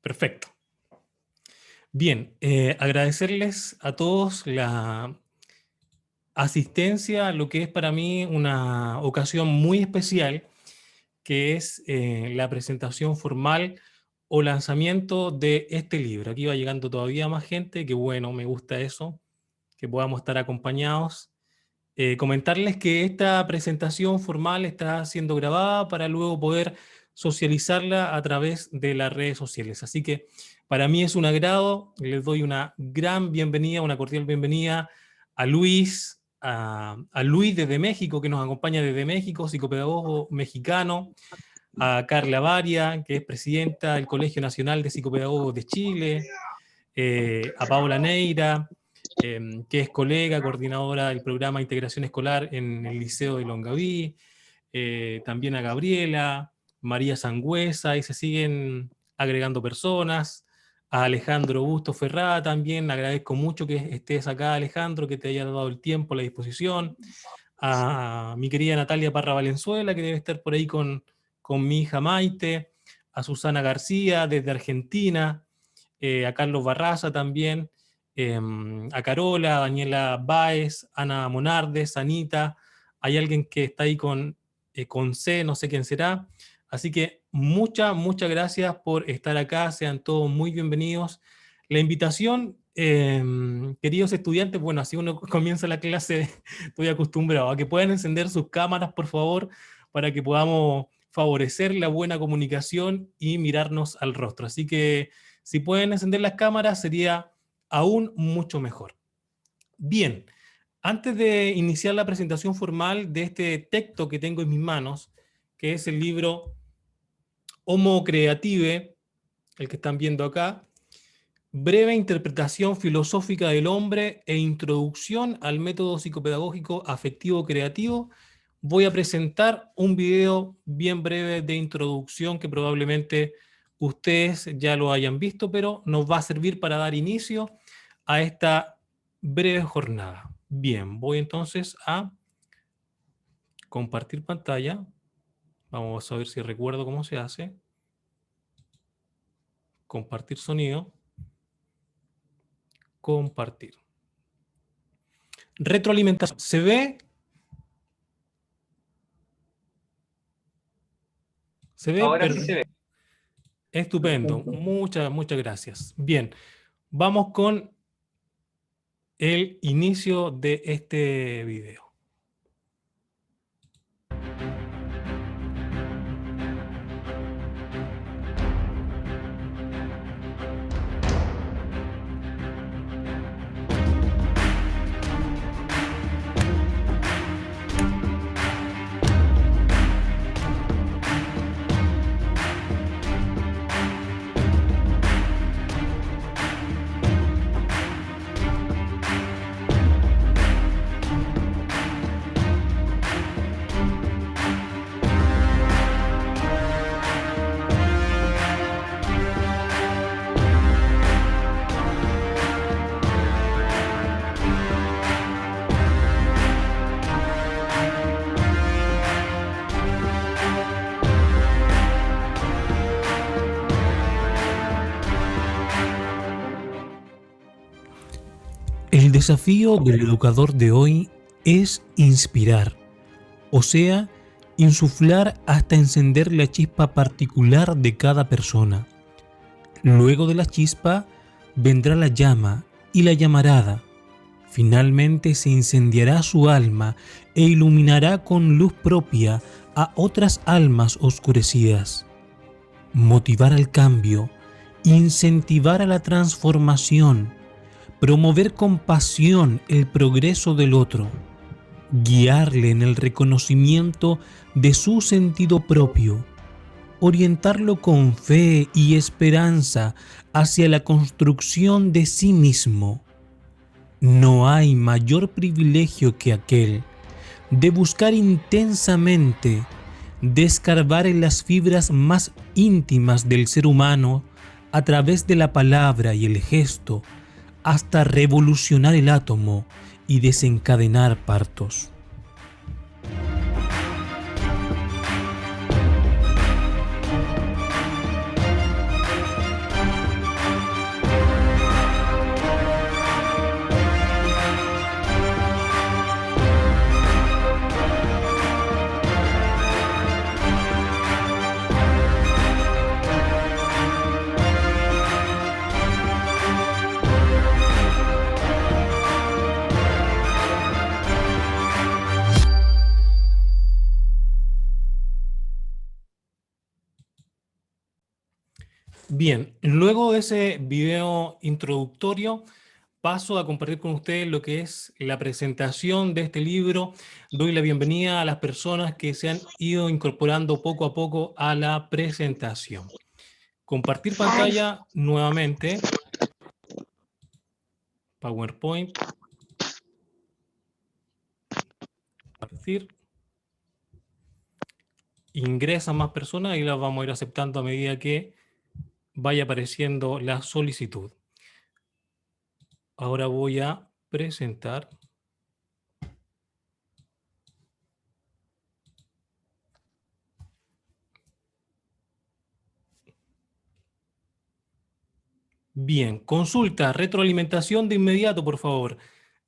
Perfecto. Bien, agradecerles a todos la asistencia a lo que es para mí una ocasión muy especial, que es la presentación formal o lanzamiento de este libro. Aquí va llegando todavía más gente, que bueno, me gusta eso, que podamos estar acompañados. Comentarles que esta presentación formal está siendo grabada para luego poder socializarla a través de las redes sociales. Así que para mí es un agrado, les doy una gran bienvenida, una cordial bienvenida a Luis, a Luis desde México, que nos acompaña desde México, psicopedagogo mexicano, a Carla Varia, que es presidenta del Colegio Nacional de Psicopedagogos de Chile, a Paola Neira, que es colega, coordinadora del programa de integración escolar en el Liceo de Longaví, también a Gabriela, María Sangüesa, y se siguen agregando personas, a Alejandro Busto Ferrada también, agradezco mucho que estés acá, Alejandro, que te haya dado el tiempo, la disposición, a mi querida Natalia Parra Valenzuela, que debe estar por ahí con mi hija Maite, a Susana García desde Argentina, a Carlos Barraza también, a Carola, a Daniela Báez, Ana Monardes, Anita, hay alguien que está ahí con C, no sé quién será. Así que muchas gracias por estar acá, sean todos muy bienvenidos. La invitación, queridos estudiantes, bueno, así uno comienza la clase, estoy acostumbrado, a que puedan encender sus cámaras, por favor, para que podamos favorecer la buena comunicación y mirarnos al rostro. Así que si pueden encender las cámaras sería aún mucho mejor. Bien, antes de iniciar la presentación formal de este texto que tengo en mis manos, que es el libro Homo Creative, el que están viendo acá, breve interpretación filosófica del hombre e introducción al método psicopedagógico afectivo creativo, voy a presentar un video bien breve de introducción que probablemente ustedes ya lo hayan visto, pero nos va a servir para dar inicio a esta breve jornada. Bien, voy entonces a compartir pantalla. Vamos a ver si recuerdo cómo se hace. Compartir sonido. Compartir. Retroalimentación. ¿Se ve? ¿Se ve? Ahora sí se ve. Estupendo. Muchas gracias. Bien, vamos con el inicio de este video. El desafío del educador de hoy es inspirar, o sea, insuflar hasta encender la chispa particular de cada persona. Luego de la chispa vendrá la llama y la llamarada. Finalmente se incendiará su alma e iluminará con luz propia a otras almas oscurecidas. Motivar al cambio, incentivar a la transformación, promover con pasión el progreso del otro, guiarle en el reconocimiento de su sentido propio, orientarlo con fe y esperanza hacia la construcción de sí mismo. No hay mayor privilegio que aquel de buscar intensamente, de escarbar en las fibras más íntimas del ser humano a través de la palabra y el gesto, hasta revolucionar el átomo y desencadenar partos. Bien, luego de ese video introductorio, paso a compartir con ustedes lo que es la presentación de este libro. Doy la bienvenida a las personas que se han ido incorporando poco a poco a la presentación. Compartir pantalla nuevamente. PowerPoint. Compartir. Ingresan más personas y las vamos a ir aceptando a medida que vaya apareciendo la solicitud. Ahora voy a presentar. Bien, consulta, retroalimentación de inmediato, por favor.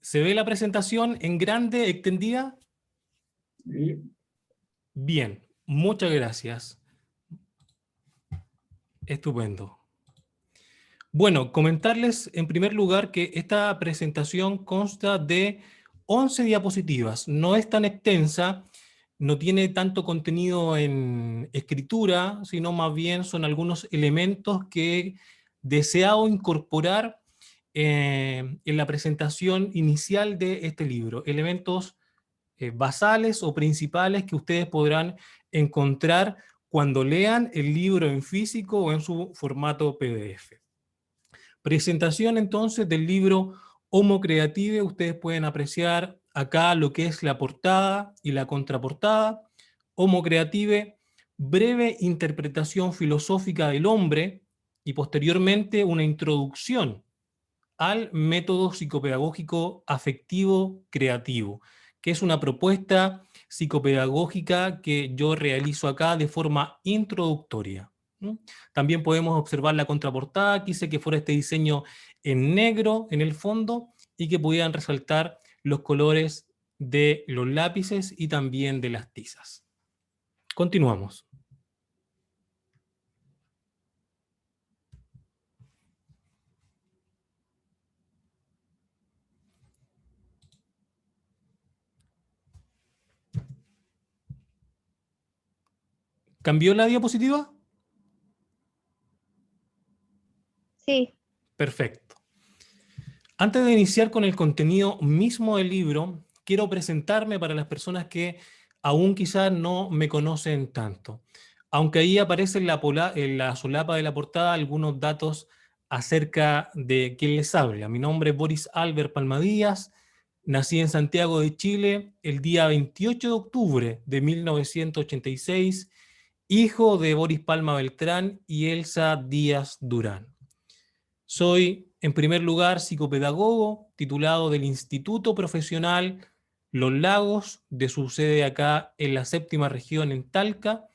¿Se ve la presentación en grande, extendida? Bien, muchas gracias. Estupendo. Bueno, comentarles en primer lugar que esta presentación consta de 11 diapositivas. No es tan extensa, no tiene tanto contenido en escritura, sino más bien son algunos elementos que he deseado incorporar en la presentación inicial de este libro. Elementos basales o principales que ustedes podrán encontrar cuando lean el libro en físico o en su formato PDF. Presentación entonces del libro Homo Creative. Ustedes pueden apreciar acá lo que es la portada y la contraportada. Homo Creative, breve interpretación filosófica del hombre, y posteriormente una introducción al método psicopedagógico afectivo creativo, que es una propuesta psicopedagógica que yo realizo acá de forma introductoria. También podemos observar la contraportada. Quise que fuera este diseño en negro en el fondo y que pudieran resaltar los colores de los lápices y también de las tizas. Continuamos. ¿Cambió la diapositiva? Sí. Perfecto. Antes de iniciar con el contenido mismo del libro, quiero presentarme para las personas que aún quizás no me conocen tanto. Aunque ahí aparece en la solapa de la portada algunos datos acerca de quién les habla. Mi nombre es Boris Albert Palmadías, nací en Santiago de Chile el día 28 de octubre de 1986, hijo de Boris Palma Beltrán y Elsa Díaz Durán. Soy, en primer lugar, psicopedagogo, titulado del Instituto Profesional Los Lagos, de su sede acá en la séptima región, en Talca,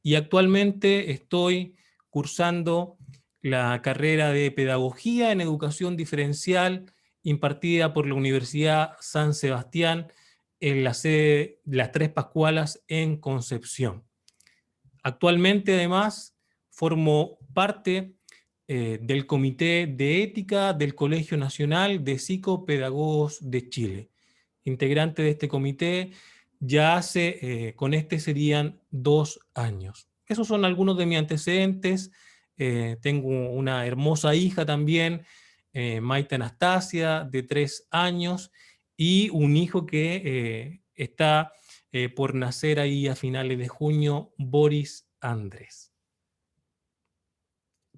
y actualmente estoy cursando la carrera de Pedagogía en Educación Diferencial impartida por la Universidad San Sebastián en la sede de las Tres Pascualas en Concepción. Actualmente, además, formo parte del Comité de Ética del Colegio Nacional de Psicopedagogos de Chile. Integrante de este comité ya hace, con este serían 2 años. Esos son algunos de mis antecedentes. Tengo una hermosa hija también, Maite Anastasia, de 3 años, y un hijo que está por nacer ahí a finales de junio, Boris Andrés.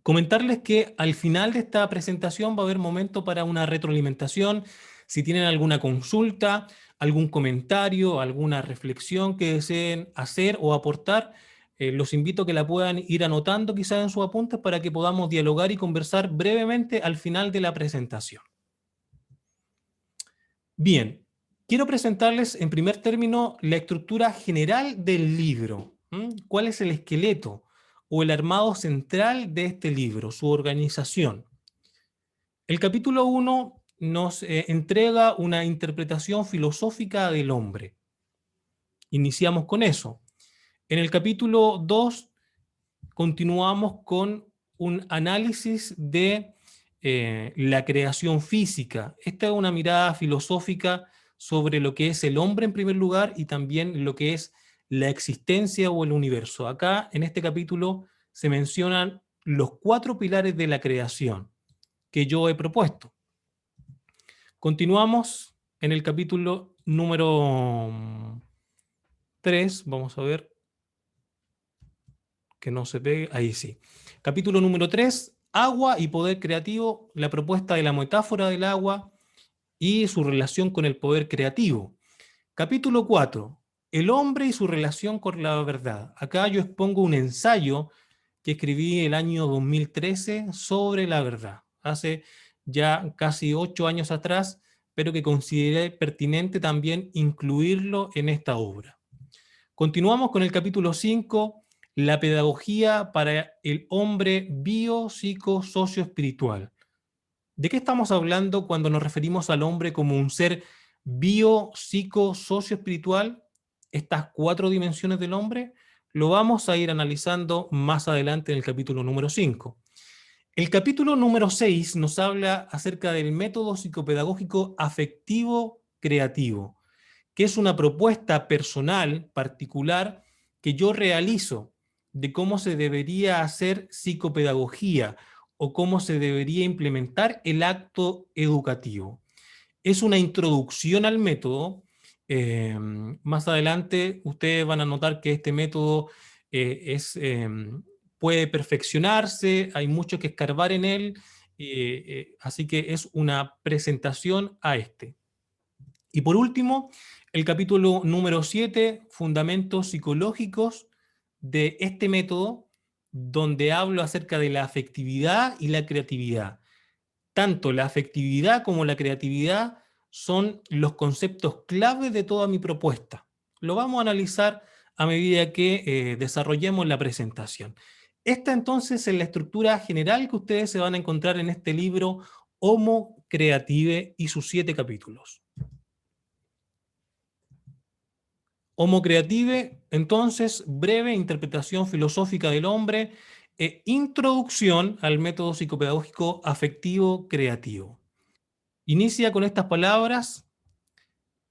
Comentarles que al final de esta presentación va a haber momento para una retroalimentación. Si tienen alguna consulta, algún comentario, alguna reflexión que deseen hacer o aportar, los invito a que la puedan ir anotando quizás en sus apuntes para que podamos dialogar y conversar brevemente al final de la presentación. Bien, quiero presentarles en primer término la estructura general del libro. ¿Cuál es el esqueleto o el armado central de este libro, su organización? El capítulo 1 nos entrega una interpretación filosófica del hombre. Iniciamos con eso. En el capítulo 2 continuamos con un análisis de la creación física. Esta es una mirada filosófica sobre lo que es el hombre en primer lugar y también lo que es la existencia o el universo. Acá, en este capítulo, se mencionan los 4 pilares de la creación que yo he propuesto. Continuamos en el capítulo número 3, vamos a ver que no se pegue, ahí sí. Capítulo número 3, agua y poder creativo, la propuesta de la metáfora del agua y su relación con el poder creativo. Capítulo 4, el hombre y su relación con la verdad. Acá yo expongo un ensayo que escribí el año 2013 sobre la verdad, hace ya casi 8 años atrás, pero que consideré pertinente también incluirlo en esta obra. Continuamos con el capítulo 5, la pedagogía para el hombre bio, psico, socio, espiritual. ¿De qué estamos hablando cuando nos referimos al hombre como un ser bio, psico, socio, espiritual? Estas 4 dimensiones del hombre lo vamos a ir analizando más adelante en el capítulo número 5. El capítulo número 6 nos habla acerca del método psicopedagógico afectivo creativo, que es una propuesta personal, particular, que yo realizo de cómo se debería hacer psicopedagogía o cómo se debería implementar el acto educativo. Es una introducción al método. Más adelante ustedes van a notar que este método puede perfeccionarse, hay mucho que escarbar en él, así que es una presentación a este. Y por último, el capítulo número 7, fundamentos psicológicos de este método, donde hablo acerca de la afectividad y la creatividad. Tanto la afectividad como la creatividad son los conceptos clave de toda mi propuesta. Lo vamos a analizar a medida que desarrollemos la presentación. Esta entonces es la estructura general que ustedes se van a encontrar en este libro Homo Creative y sus 7 capítulos. Homo Creative, entonces, breve interpretación filosófica del hombre e introducción al método psicopedagógico afectivo creativo. Inicia con estas palabras,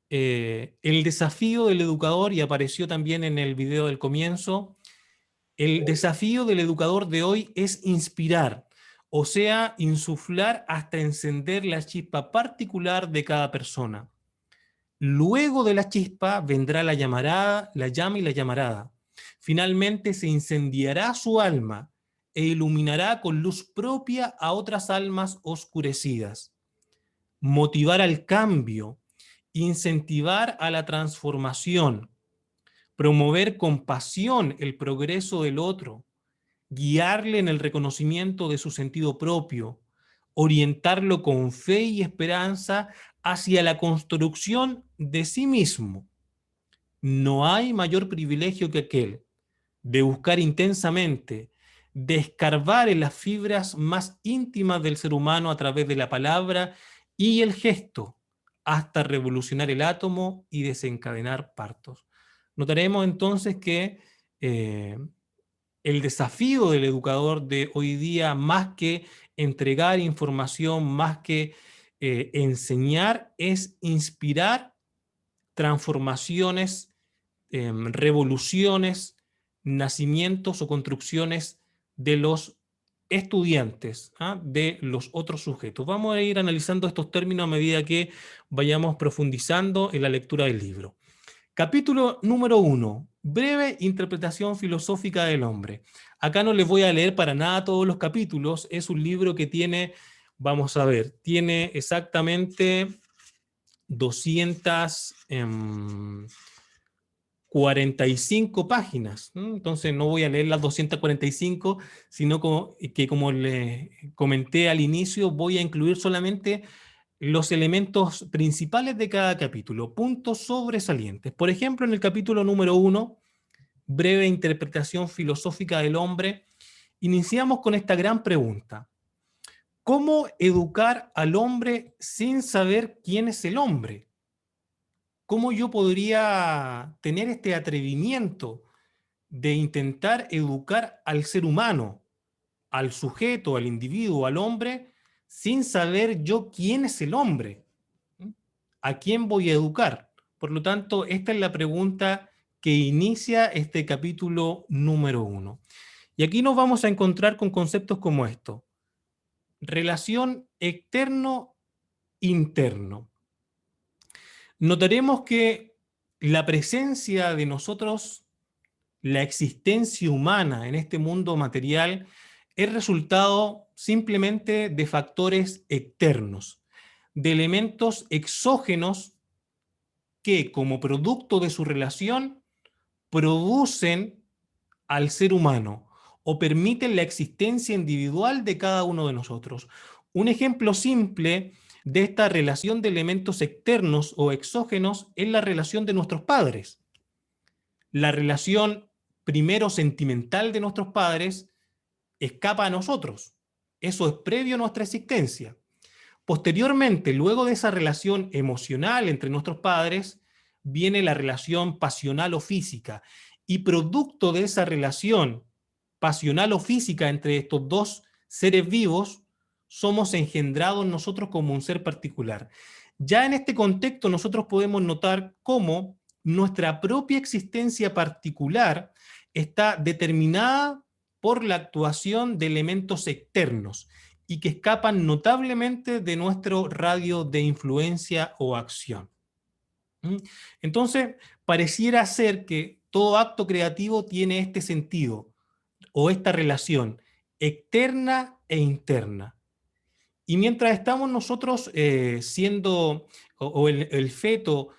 el desafío del educador, y apareció también en el video del comienzo, el desafío del educador de hoy es inspirar, o sea, insuflar hasta encender la chispa particular de cada persona. Luego de la chispa vendrá la llamarada, la llama y la llamarada. Finalmente se incendiará su alma e iluminará con luz propia a otras almas oscurecidas. Motivar al cambio, incentivar a la transformación, promover con pasión el progreso del otro, guiarle en el reconocimiento de su sentido propio, orientarlo con fe y esperanza hacia la construcción de sí mismo. No hay mayor privilegio que aquel de buscar intensamente, de escarbar en las fibras más íntimas del ser humano a través de la palabra y el gesto, hasta revolucionar el átomo y desencadenar partos. Notaremos entonces que el desafío del educador de hoy día, más que entregar información, más que enseñar, es inspirar transformaciones, revoluciones, nacimientos o construcciones de los estudiantes, de los otros sujetos. Vamos a ir analizando estos términos a medida que vayamos profundizando en la lectura del libro. Capítulo número 1. Breve interpretación filosófica del hombre. Acá no les voy a leer para nada todos los capítulos. Es un libro que tiene, vamos a ver, tiene exactamente 245 páginas. Entonces no voy a leer las 245, sino que como les comenté al inicio, voy a incluir solamente los elementos principales de cada capítulo, puntos sobresalientes. Por ejemplo, en el capítulo número 1, breve interpretación filosófica del hombre, iniciamos con esta gran pregunta: ¿cómo educar al hombre sin saber quién es el hombre? ¿Cómo yo podría tener este atrevimiento de intentar educar al ser humano, al sujeto, al individuo, al hombre, sin saber yo quién es el hombre? ¿A quién voy a educar? Por lo tanto, esta es la pregunta que inicia este capítulo número 1. Y aquí nos vamos a encontrar con conceptos como esto: relación externo-interno. Notaremos que la presencia de nosotros, la existencia humana en este mundo material, es resultado simplemente de factores externos, de elementos exógenos que, como producto de su relación, producen al ser humano o permiten la existencia individual de cada uno de nosotros. Un ejemplo simple de esta relación de elementos externos o exógenos es la relación de nuestros padres. La relación primero sentimental de nuestros padres escapa a nosotros. Eso es previo a nuestra existencia. Posteriormente, luego de esa relación emocional entre nuestros padres, viene la relación pasional o física. Y producto de esa relación pasional o física entre estos dos seres vivos, somos engendrados nosotros como un ser particular. Ya en este contexto nosotros podemos notar cómo nuestra propia existencia particular está determinada por la actuación de elementos externos y que escapan notablemente de nuestro radio de influencia o acción. Entonces, pareciera ser que todo acto creativo tiene este sentido o esta relación externa e interna. Y mientras estamos nosotros siendo, o el feto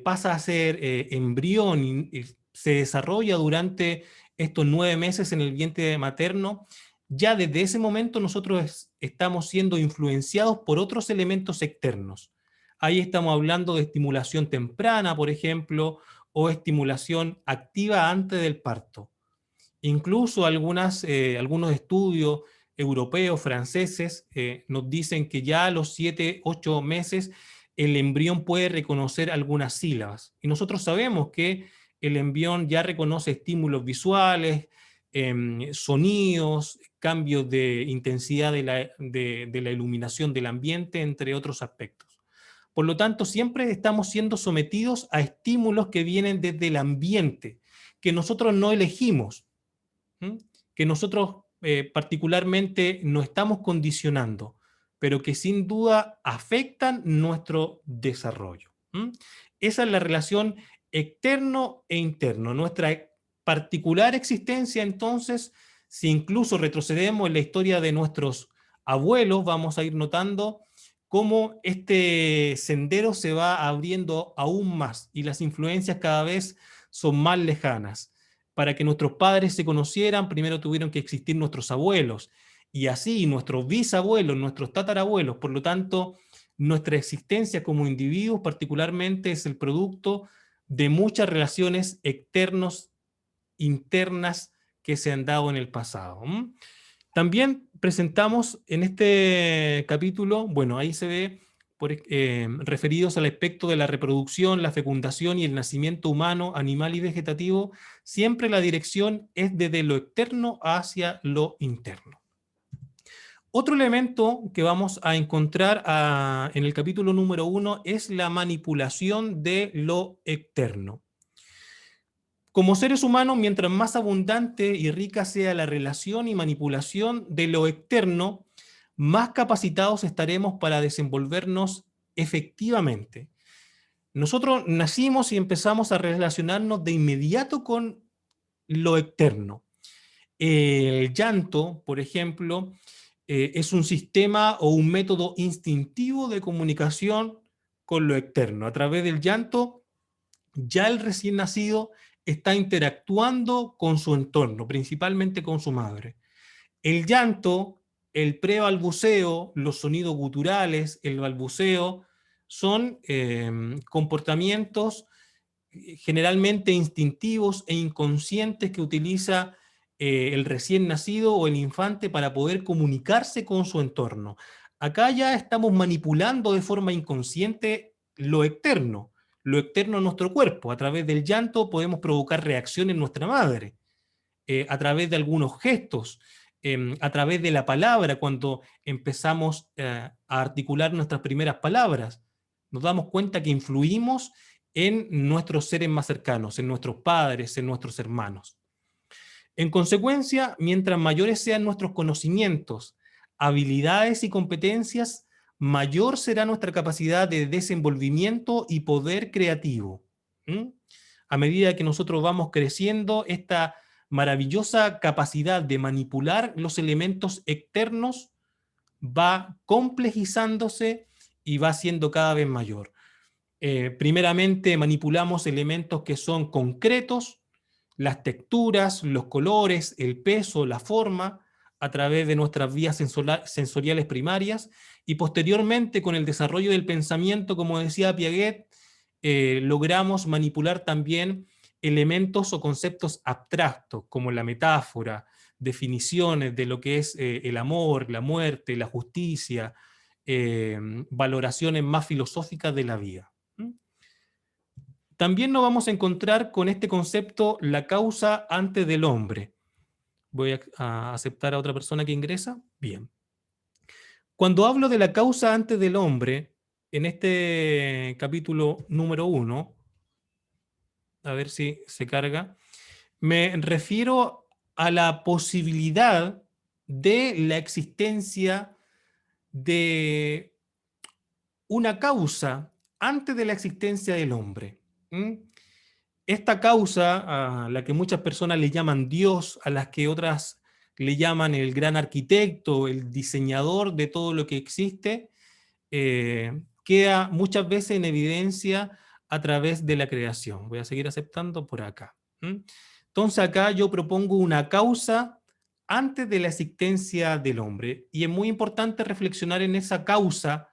pasa a ser embrión y se desarrolla durante estos 9 meses en el vientre materno, ya desde ese momento nosotros estamos siendo influenciados por otros elementos externos. Ahí estamos hablando de estimulación temprana, por ejemplo, o estimulación activa antes del parto. Incluso algunos estudios europeos, franceses, nos dicen que ya a los 7, 8 meses el embrión puede reconocer algunas sílabas. Y nosotros sabemos que el embrión ya reconoce estímulos visuales, sonidos, cambios de intensidad de la iluminación del ambiente, entre otros aspectos. Por lo tanto, siempre estamos siendo sometidos a estímulos que vienen desde el ambiente, que nosotros no elegimos, que nosotros particularmente no estamos condicionando, pero que sin duda afectan nuestro desarrollo. Esa es la relación externo e interno. Nuestra particular existencia, entonces, si incluso retrocedemos en la historia de nuestros abuelos, vamos a ir notando cómo este sendero se va abriendo aún más y las influencias cada vez son más lejanas. Para que nuestros padres se conocieran, primero tuvieron que existir nuestros abuelos, y así nuestros bisabuelos, nuestros tatarabuelos. Por lo tanto, nuestra existencia como individuos particularmente es el producto de muchas relaciones externas, internas que se han dado en el pasado. También presentamos en este capítulo, bueno, ahí se ve referidos al aspecto de la reproducción, la fecundación y el nacimiento humano, animal y vegetativo, siempre la dirección es desde lo externo hacia lo interno. Otro elemento que vamos a encontrar en el capítulo número 1 es la manipulación de lo externo. Como seres humanos, mientras más abundante y rica sea la relación y manipulación de lo externo, más capacitados estaremos para desenvolvernos efectivamente. Nosotros nacimos y empezamos a relacionarnos de inmediato con lo externo. El llanto, por ejemplo, es un sistema o un método instintivo de comunicación con lo externo. A través del llanto, ya el recién nacido está interactuando con su entorno, principalmente con su madre. El llanto, el prebalbuceo, los sonidos guturales, el balbuceo, son comportamientos generalmente instintivos e inconscientes que utiliza el recién nacido o el infante para poder comunicarse con su entorno. Acá ya estamos manipulando de forma inconsciente lo externo en nuestro cuerpo. A través del llanto podemos provocar reacción en nuestra madre, a través de algunos gestos, a través de la palabra, cuando empezamos a articular nuestras primeras palabras. Nos damos cuenta que influimos en nuestros seres más cercanos, en nuestros padres, en nuestros hermanos. En consecuencia, mientras mayores sean nuestros conocimientos, habilidades y competencias, mayor será nuestra capacidad de desenvolvimiento y poder creativo. ¿Mm? A medida que nosotros vamos creciendo, esta maravillosa capacidad de manipular los elementos externos va complejizándose y va siendo cada vez mayor. Primeramente manipulamos elementos que son concretos, las texturas, los colores, el peso, la forma, a través de nuestras vías sensoriales primarias, y posteriormente con el desarrollo del pensamiento, como decía Piaget, logramos manipular también elementos o conceptos abstractos, como la metáfora, definiciones de lo que es el amor, la muerte, la justicia, valoraciones más filosóficas de la vida. También nos vamos a encontrar con este concepto, la causa antes del hombre. Voy a aceptar a otra persona que ingresa. Bien. Cuando hablo de la causa antes del hombre, en este capítulo número 1, a ver si se carga, me refiero a la posibilidad de la existencia de una causa antes de la existencia del hombre. ¿Mm? Esta causa, a la que muchas personas le llaman Dios, a las que otras le llaman el gran arquitecto, el diseñador de todo lo que existe, queda muchas veces en evidencia a través de la creación. Voy a seguir aceptando por acá. Entonces acá yo propongo una causa antes de la existencia del hombre, y es muy importante reflexionar en esa causa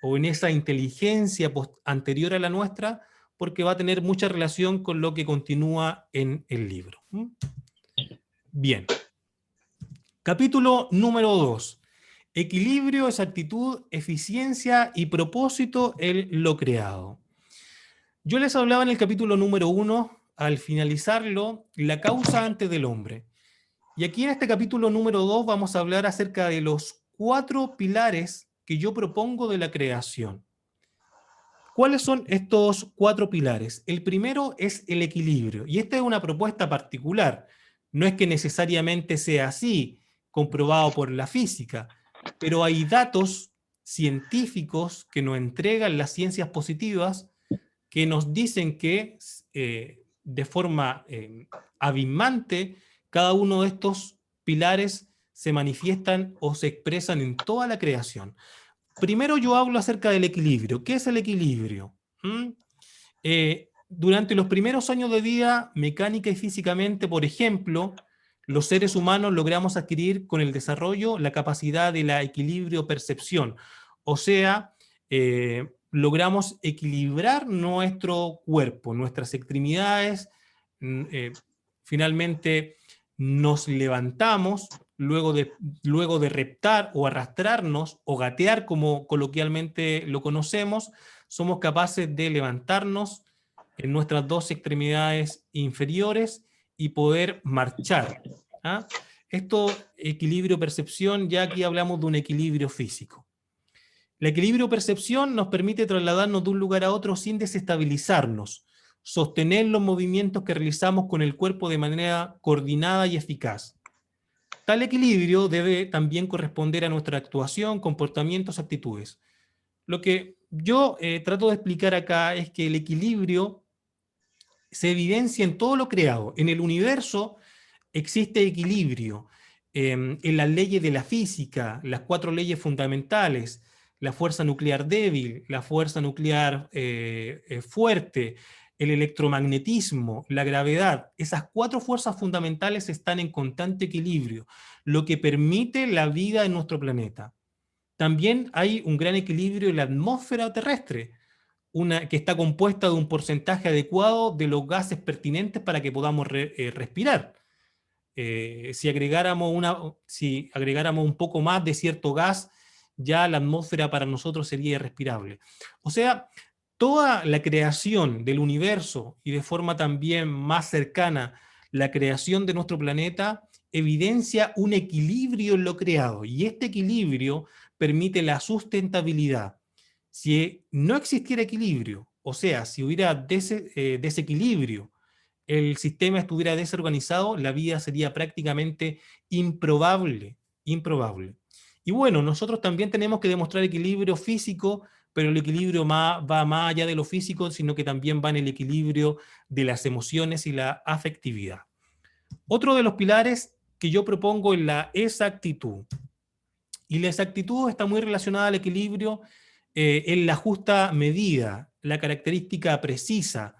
o en esa inteligencia anterior a la nuestra, porque va a tener mucha relación con lo que continúa en el libro. Bien. Capítulo número 2. Equilibrio, exactitud, eficiencia y propósito en lo creado. Yo les hablaba en el capítulo número 1, al finalizarlo, la causa antes del hombre. Y aquí en este capítulo número 2 vamos a hablar acerca de los 4 pilares que yo propongo de la creación. ¿Cuáles son estos 4 pilares? El primero es el equilibrio, y esta es una propuesta particular. No es que necesariamente sea así, comprobado por la física, pero hay datos científicos que nos entregan las ciencias positivas que nos dicen que de forma abismante cada uno de estos pilares se manifiestan o se expresan en toda la creación. Primero yo hablo acerca del equilibrio. ¿Qué es el equilibrio? Durante los primeros años de vida, mecánica y físicamente, por ejemplo, los seres humanos logramos adquirir con el desarrollo la capacidad de la equilibrio-percepción. O sea, logramos equilibrar nuestro cuerpo, nuestras extremidades, finalmente nos levantamos, luego de reptar o arrastrarnos o gatear, como coloquialmente lo conocemos, somos capaces de levantarnos en nuestras 2 extremidades inferiores y poder marchar. ¿Ah? Esto, equilibrio-percepción, ya aquí hablamos de un equilibrio físico. El equilibrio-percepción nos permite trasladarnos de un lugar a otro sin desestabilizarnos, sostener los movimientos que realizamos con el cuerpo de manera coordinada y eficaz. Tal equilibrio debe también corresponder a nuestra actuación, comportamientos, actitudes. Lo que yo trato de explicar acá es que el equilibrio se evidencia en todo lo creado. En el universo existe equilibrio. En las leyes de la física, las 4 leyes fundamentales, la fuerza nuclear débil, la fuerza nuclear fuerte, el electromagnetismo, la gravedad, esas 4 fuerzas fundamentales están en constante equilibrio, lo que permite la vida en nuestro planeta. También hay un gran equilibrio en la atmósfera terrestre, que está compuesta de un porcentaje adecuado de los gases pertinentes para que podamos respirar. Si agregáramos un poco más de cierto gas, ya la atmósfera para nosotros sería irrespirable. O sea, toda la creación del universo y de forma también más cercana la creación de nuestro planeta evidencia un equilibrio en lo creado, y este equilibrio permite la sustentabilidad. Si no existiera equilibrio, o sea, si hubiera desequilibrio el sistema estuviera desorganizado, la vida sería prácticamente improbable, improbable. Y bueno, nosotros también tenemos que demostrar equilibrio físico, pero el equilibrio va más allá de lo físico, sino que también va en el equilibrio de las emociones y la afectividad. Otro de los pilares que yo propongo es la exactitud. Y la exactitud está muy relacionada al equilibrio en la justa medida, la característica precisa,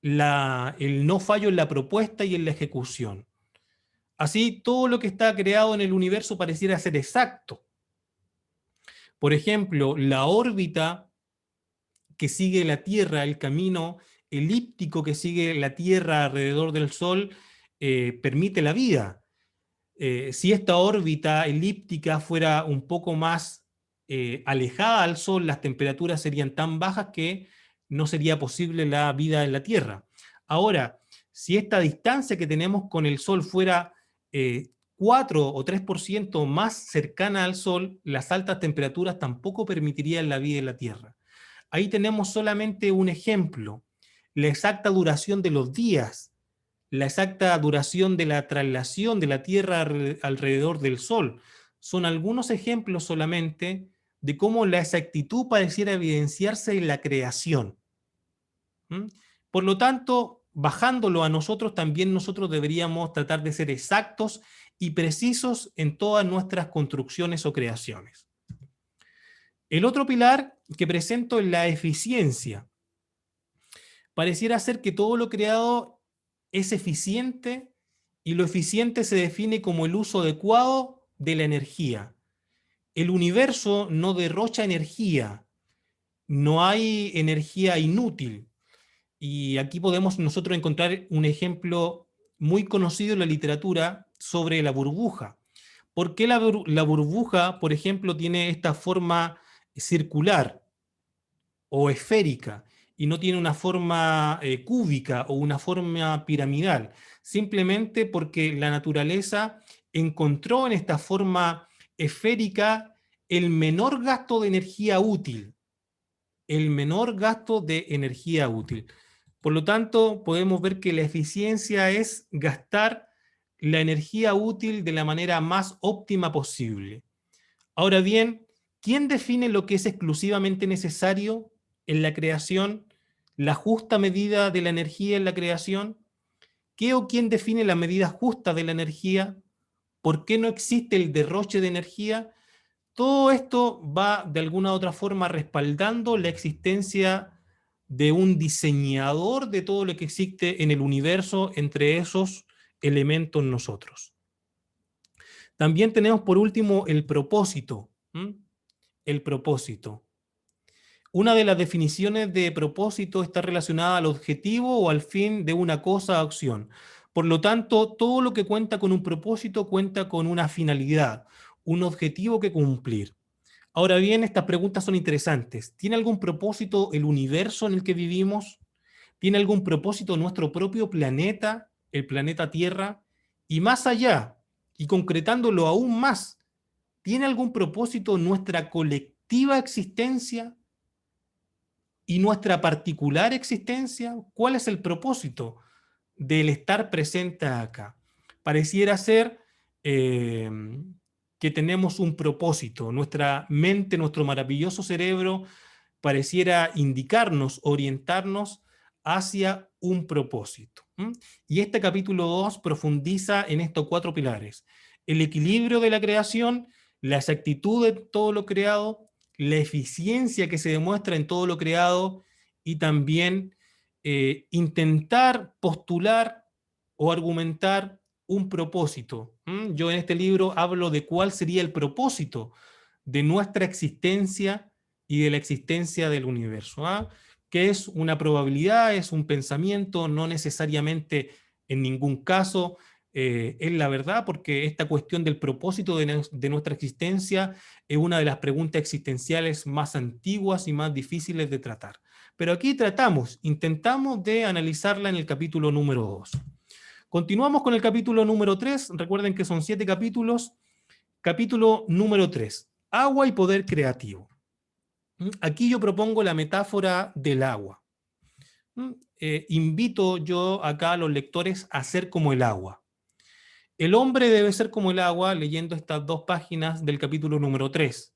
el no fallo en la propuesta y en la ejecución. Así, todo lo que está creado en el universo pareciera ser exacto. Por ejemplo, la órbita que sigue la Tierra, el camino elíptico que sigue la Tierra alrededor del Sol, permite la vida. Si esta órbita elíptica fuera un poco más alejada al Sol, las temperaturas serían tan bajas que no sería posible la vida en la Tierra. Ahora, si esta distancia que tenemos con el Sol fuera 4 o 3% más cercana al Sol, las altas temperaturas tampoco permitirían la vida en la Tierra. Ahí tenemos solamente un ejemplo, la exacta duración de los días, la exacta duración de la traslación de la Tierra alrededor del Sol. Son algunos ejemplos solamente de cómo la exactitud pareciera evidenciarse en la creación. ¿Mm? Por lo tanto, bajándolo a nosotros, también nosotros deberíamos tratar de ser exactos y precisos en todas nuestras construcciones o creaciones. El otro pilar que presento es la eficiencia. Pareciera ser que todo lo creado es eficiente y lo eficiente se define como el uso adecuado de la energía. El universo no derrocha energía, no hay energía inútil. Y aquí podemos nosotros encontrar un ejemplo muy conocido en la literatura sobre la burbuja. ¿Por qué la burbuja, por ejemplo, tiene esta forma circular o esférica y no tiene una forma cúbica o una forma piramidal? Simplemente porque la naturaleza encontró en esta forma esférica el menor gasto de energía útil, el menor gasto de energía útil. Por lo tanto, podemos ver que la eficiencia es gastar la energía útil de la manera más óptima posible. Ahora bien, ¿quién define lo que es exclusivamente necesario en la creación? ¿La justa medida de la energía en la creación? ¿Qué o quién define la medida justa de la energía? ¿Por qué no existe el derroche de energía? Todo esto va de alguna u otra forma respaldando la existencia de un diseñador de todo lo que existe en el universo, entre esos elementos nosotros. También tenemos por último el propósito. El propósito. Una de las definiciones de propósito está relacionada al objetivo o al fin de una cosa o acción. Por lo tanto, todo lo que cuenta con un propósito cuenta con una finalidad, un objetivo que cumplir. Ahora bien, estas preguntas son interesantes. ¿Tiene algún propósito el universo en el que vivimos? ¿Tiene algún propósito nuestro propio planeta, el planeta Tierra? Y más allá, y concretándolo aún más, ¿tiene algún propósito nuestra colectiva existencia y nuestra particular existencia? ¿Cuál es el propósito del estar presente acá? Pareciera ser eh, que tenemos un propósito. Nuestra mente, nuestro maravilloso cerebro, pareciera indicarnos, orientarnos hacia un propósito. Y este capítulo 2 profundiza en estos 4 pilares: el equilibrio de la creación, la exactitud de todo lo creado, la eficiencia que se demuestra en todo lo creado y también intentar postular o argumentar un propósito. Yo en este libro hablo de cuál sería el propósito de nuestra existencia y de la existencia del universo. Que es una probabilidad, es un pensamiento, no necesariamente en ningún caso es la verdad, porque esta cuestión del propósito de nuestra existencia es una de las preguntas existenciales más antiguas y más difíciles de tratar. Pero aquí intentamos de analizarla en el capítulo número 2. Continuamos con el capítulo número 3. Recuerden que son 7 capítulos. Capítulo número 3. Agua y poder creativo. Aquí yo propongo la metáfora del agua. invito yo acá a los lectores a ser como el agua. El hombre debe ser como el agua, leyendo estas 2 páginas del capítulo número 3.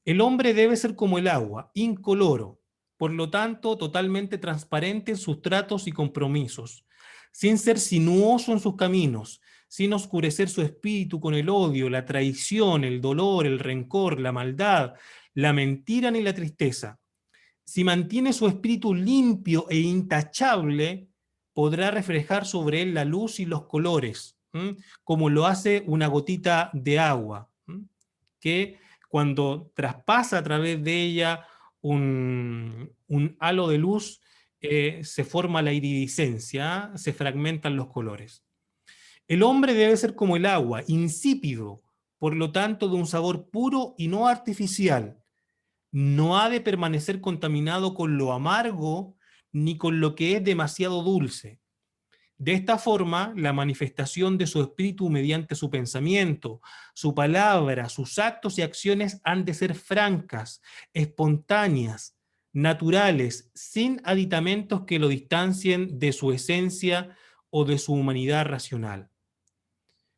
El hombre debe ser como el agua, incoloro, por lo tanto totalmente transparente en sus tratos y compromisos, sin ser sinuoso en sus caminos, sin oscurecer su espíritu con el odio, la traición, el dolor, el rencor, la maldad, la mentira ni la tristeza. Si mantiene su espíritu limpio e intachable, podrá reflejar sobre él la luz y los colores, como lo hace una gotita de agua, que cuando traspasa a través de ella un halo de luz, se forma la iridiscencia, se fragmentan los colores. El hombre debe ser como el agua, insípido, por lo tanto de un sabor puro y no artificial. No ha de permanecer contaminado con lo amargo ni con lo que es demasiado dulce. De esta forma, la manifestación de su espíritu mediante su pensamiento, su palabra, sus actos y acciones han de ser francas, espontáneas, naturales, sin aditamentos que lo distancien de su esencia o de su humanidad racional.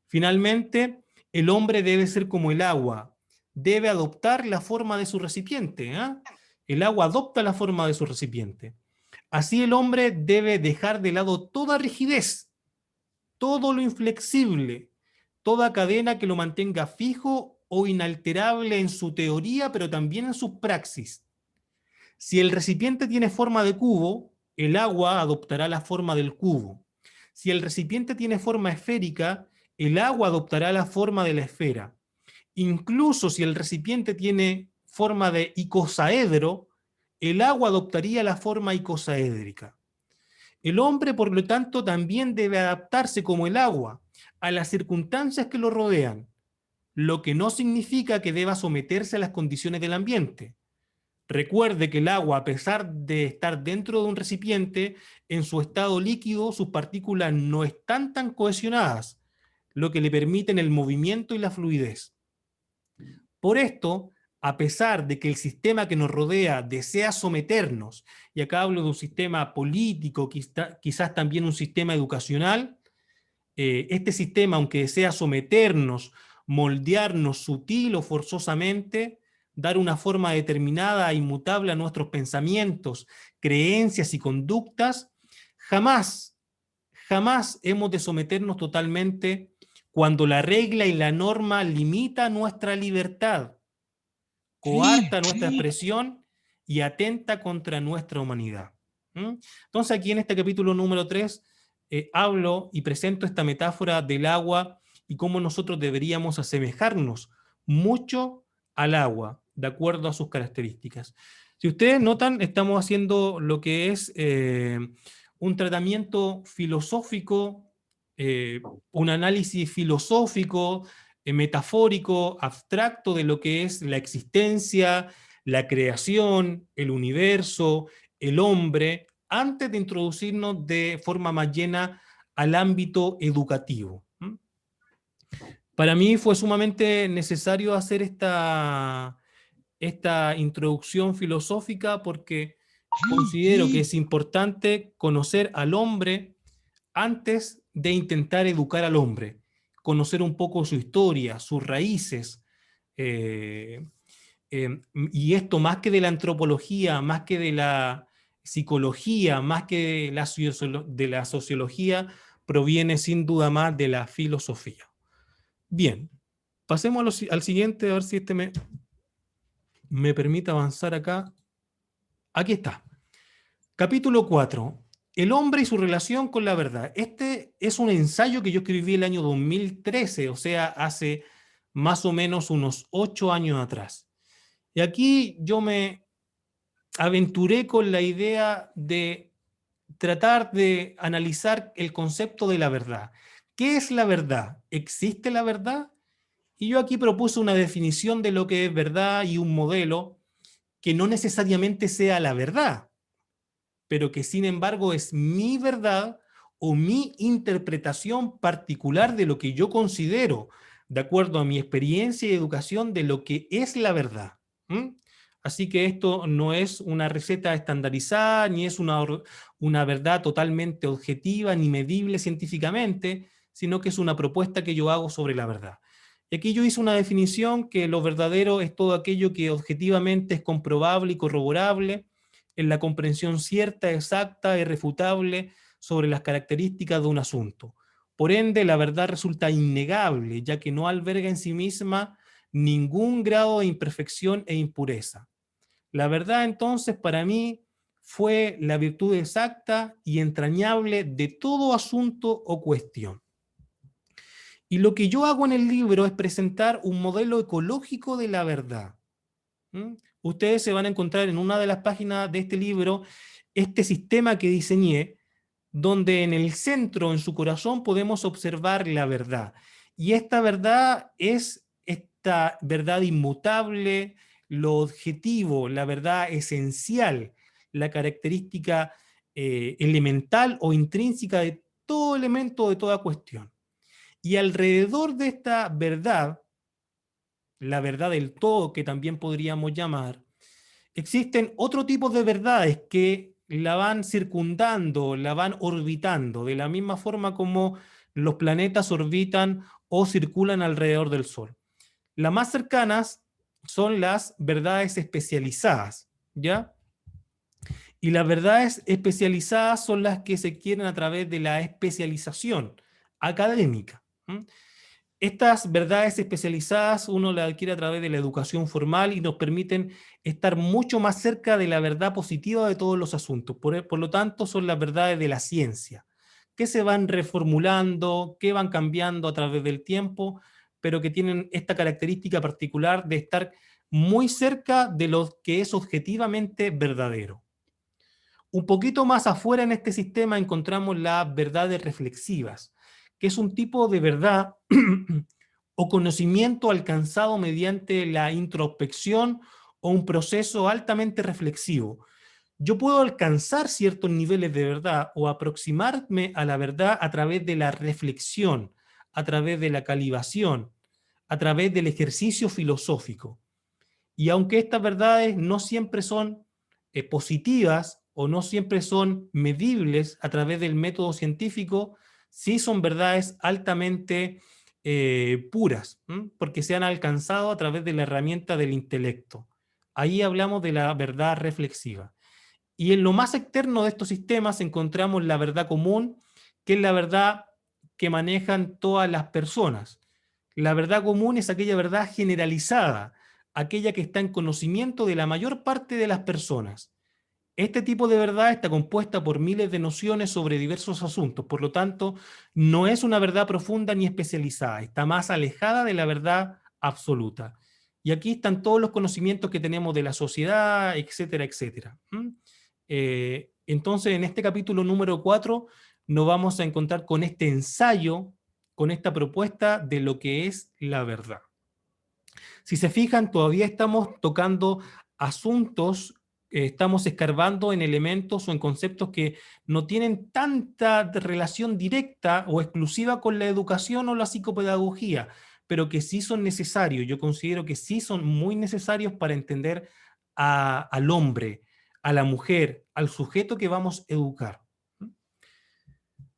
Finalmente, el hombre debe ser como el agua, debe adoptar la forma de su recipiente. El agua adopta la forma de su recipiente. Así el hombre debe dejar de lado toda rigidez, todo lo inflexible, toda cadena que lo mantenga fijo o inalterable en su teoría, pero también en su praxis. Si el recipiente tiene forma de cubo, el agua adoptará la forma del cubo. Si el recipiente tiene forma esférica, el agua adoptará la forma de la esfera. Incluso si el recipiente tiene forma de icosaedro, el agua adoptaría la forma icosaédrica. El hombre, por lo tanto, también debe adaptarse como el agua a las circunstancias que lo rodean, lo que no significa que deba someterse a las condiciones del ambiente. Recuerde que el agua, a pesar de estar dentro de un recipiente, en su estado líquido, sus partículas no están tan cohesionadas, lo que le permiten el movimiento y la fluidez. Por esto, a pesar de que el sistema que nos rodea desea someternos, y acá hablo de un sistema político, quizás también un sistema educacional, este sistema, aunque desea someternos, moldearnos sutil o forzosamente, dar una forma determinada e inmutable a nuestros pensamientos, creencias y conductas, jamás, jamás hemos de someternos totalmente cuando la regla y la norma limita nuestra libertad, coarta nuestra expresión y atenta contra nuestra humanidad. Entonces aquí en este capítulo número 3 hablo y presento esta metáfora del agua y cómo nosotros deberíamos asemejarnos mucho al agua, de acuerdo a sus características. Si ustedes notan, estamos haciendo lo que es un tratamiento filosófico, un análisis filosófico, metafórico, abstracto de lo que es la existencia, la creación, el universo, el hombre, antes de introducirnos de forma más llena al ámbito educativo. Para mí fue sumamente necesario hacer esta introducción filosófica porque considero que es importante conocer al hombre antes de intentar educar al hombre, conocer un poco su historia, sus raíces, y esto más que de la antropología, más que de la psicología, más que de la sociología, proviene sin duda más de la filosofía. Bien, pasemos al siguiente, a ver si este me permite avanzar acá. Aquí está. Capítulo 4. El hombre y su relación con la verdad. Este es un ensayo que yo escribí el año 2013, o sea, hace más o menos unos 8 años atrás. Y aquí yo me aventuré con la idea de tratar de analizar el concepto de la verdad. ¿Qué es la verdad? ¿Existe la verdad? Y yo aquí propuse una definición de lo que es verdad y un modelo que no necesariamente sea la verdad, pero que sin embargo es mi verdad o mi interpretación particular de lo que yo considero, de acuerdo a mi experiencia y educación, de lo que es la verdad. Así que esto no es una receta estandarizada, ni es una verdad totalmente objetiva, ni medible científicamente, sino que es una propuesta que yo hago sobre la verdad. Y aquí yo hice una definición que lo verdadero es todo aquello que objetivamente es comprobable y corroborable, en la comprensión cierta, exacta, irrefutable sobre las características de un asunto. Por ende, la verdad resulta innegable, ya que no alberga en sí misma ningún grado de imperfección e impureza. La verdad, entonces, para mí fue la virtud exacta y entrañable de todo asunto o cuestión. Y lo que yo hago en el libro es presentar un modelo ecológico de la verdad. ¿Mm? Ustedes se van a encontrar en una de las páginas de este libro este sistema que diseñé, donde en el centro, en su corazón, podemos observar la verdad. Y esta verdad es esta verdad inmutable, lo objetivo, la verdad esencial, la característica elemental o intrínseca de todo elemento, de toda cuestión. Y alrededor de esta verdad, la verdad del todo, que también podríamos llamar, existen otro tipo de verdades que la van circundando, la van orbitando, de la misma forma como los planetas orbitan o circulan alrededor del Sol. Las más cercanas son las verdades especializadas, ¿ya? Y las verdades especializadas son las que se quieren a través de la especialización académica. ¿M? Estas verdades especializadas uno las adquiere a través de la educación formal y nos permiten estar mucho más cerca de la verdad positiva de todos los asuntos. Por lo tanto, son las verdades de la ciencia, que se van reformulando, que van cambiando a través del tiempo, pero que tienen esta característica particular de estar muy cerca de lo que es objetivamente verdadero. Un poquito más afuera en este sistema encontramos las verdades reflexivas, que es un tipo de verdad o conocimiento alcanzado mediante la introspección o un proceso altamente reflexivo. Yo puedo alcanzar ciertos niveles de verdad o aproximarme a la verdad a través de la reflexión, a través de la calibración, a través del ejercicio filosófico. Y aunque estas verdades no siempre son positivas o no siempre son medibles a través del método científico, sí son verdades altamente puras, ¿m? Porque se han alcanzado a través de la herramienta del intelecto. Ahí hablamos de la verdad reflexiva. Y en lo más externo de estos sistemas encontramos la verdad común, que es la verdad que manejan todas las personas. La verdad común es aquella verdad generalizada, aquella que está en conocimiento de la mayor parte de las personas. Este tipo de verdad está compuesta por miles de nociones sobre diversos asuntos, por lo tanto, no es una verdad profunda ni especializada, está más alejada de la verdad absoluta. Y aquí están todos los conocimientos que tenemos de la sociedad, etcétera, etcétera. Entonces, en este capítulo número 4 nos vamos a encontrar con este ensayo, con esta propuesta de lo que es la verdad. Si se fijan, todavía estamos tocando asuntos, estamos escarbando en elementos o en conceptos que no tienen tanta relación directa o exclusiva con la educación o la psicopedagogía, pero que sí son necesarios. Yo considero que sí son muy necesarios para entender al hombre, a la mujer, al sujeto que vamos a educar.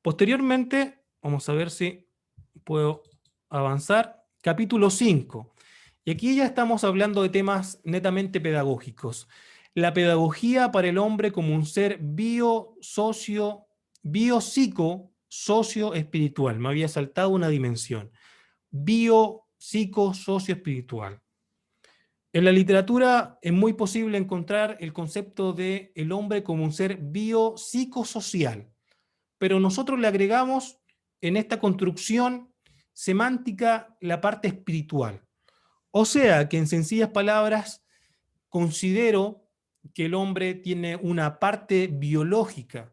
Posteriormente, vamos a ver si puedo avanzar. Capítulo 5. Y aquí ya estamos hablando de temas netamente pedagógicos. La pedagogía para el hombre como un ser biopsico, socio espiritual. Me había saltado una dimensión. Biopsico, socio espiritual. En la literatura es muy posible encontrar el concepto de el hombre como un ser biopsicosocial, pero nosotros le agregamos en esta construcción semántica la parte espiritual. O sea, que en sencillas palabras, considero que el hombre tiene una parte biológica,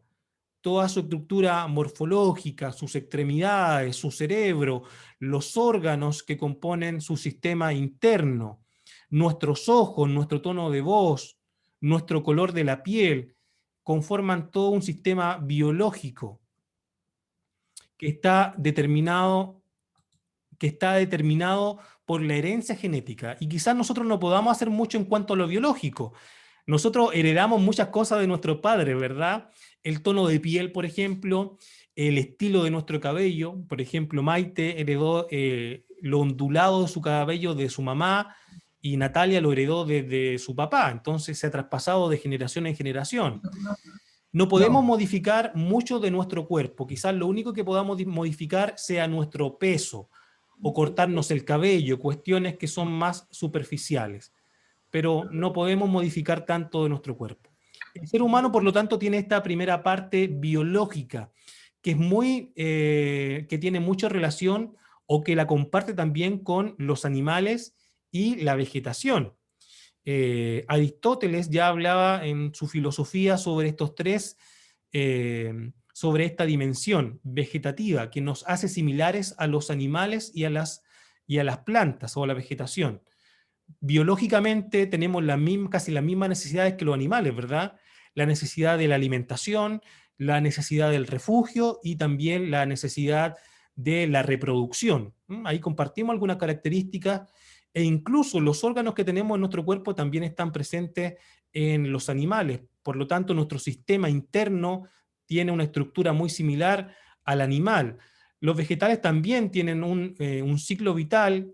toda su estructura morfológica, sus extremidades, su cerebro, los órganos que componen su sistema interno, nuestros ojos, nuestro tono de voz, nuestro color de la piel, conforman todo un sistema biológico que está determinado que está determinado por la herencia genética. Y quizás nosotros no podamos hacer mucho en cuanto a lo biológico. Nosotros heredamos muchas cosas de nuestros padres, ¿verdad? El tono de piel, por ejemplo, el estilo de nuestro cabello. Por ejemplo, Maite heredó lo ondulado de su cabello de su mamá y Natalia lo heredó de su papá. Entonces se ha traspasado de generación en generación. No podemos No. modificar mucho de nuestro cuerpo. Quizás lo único que podamos modificar sea nuestro peso o cortarnos el cabello, cuestiones que son más superficiales, pero no podemos modificar tanto de nuestro cuerpo. El ser humano, por lo tanto, tiene esta primera parte biológica, que es que tiene mucha relación o que la comparte también con los animales y la vegetación. Aristóteles ya hablaba en su filosofía sobre estos tres, sobre esta dimensión vegetativa que nos hace similares a los animales y a las plantas o a la vegetación. Biológicamente tenemos casi las mismas necesidades que los animales, ¿verdad? La necesidad de la alimentación, la necesidad del refugio y también la necesidad de la reproducción. Ahí compartimos algunas características e incluso los órganos que tenemos en nuestro cuerpo también están presentes en los animales. Por lo tanto, nuestro sistema interno tiene una estructura muy similar al animal. Los vegetales también tienen un ciclo vital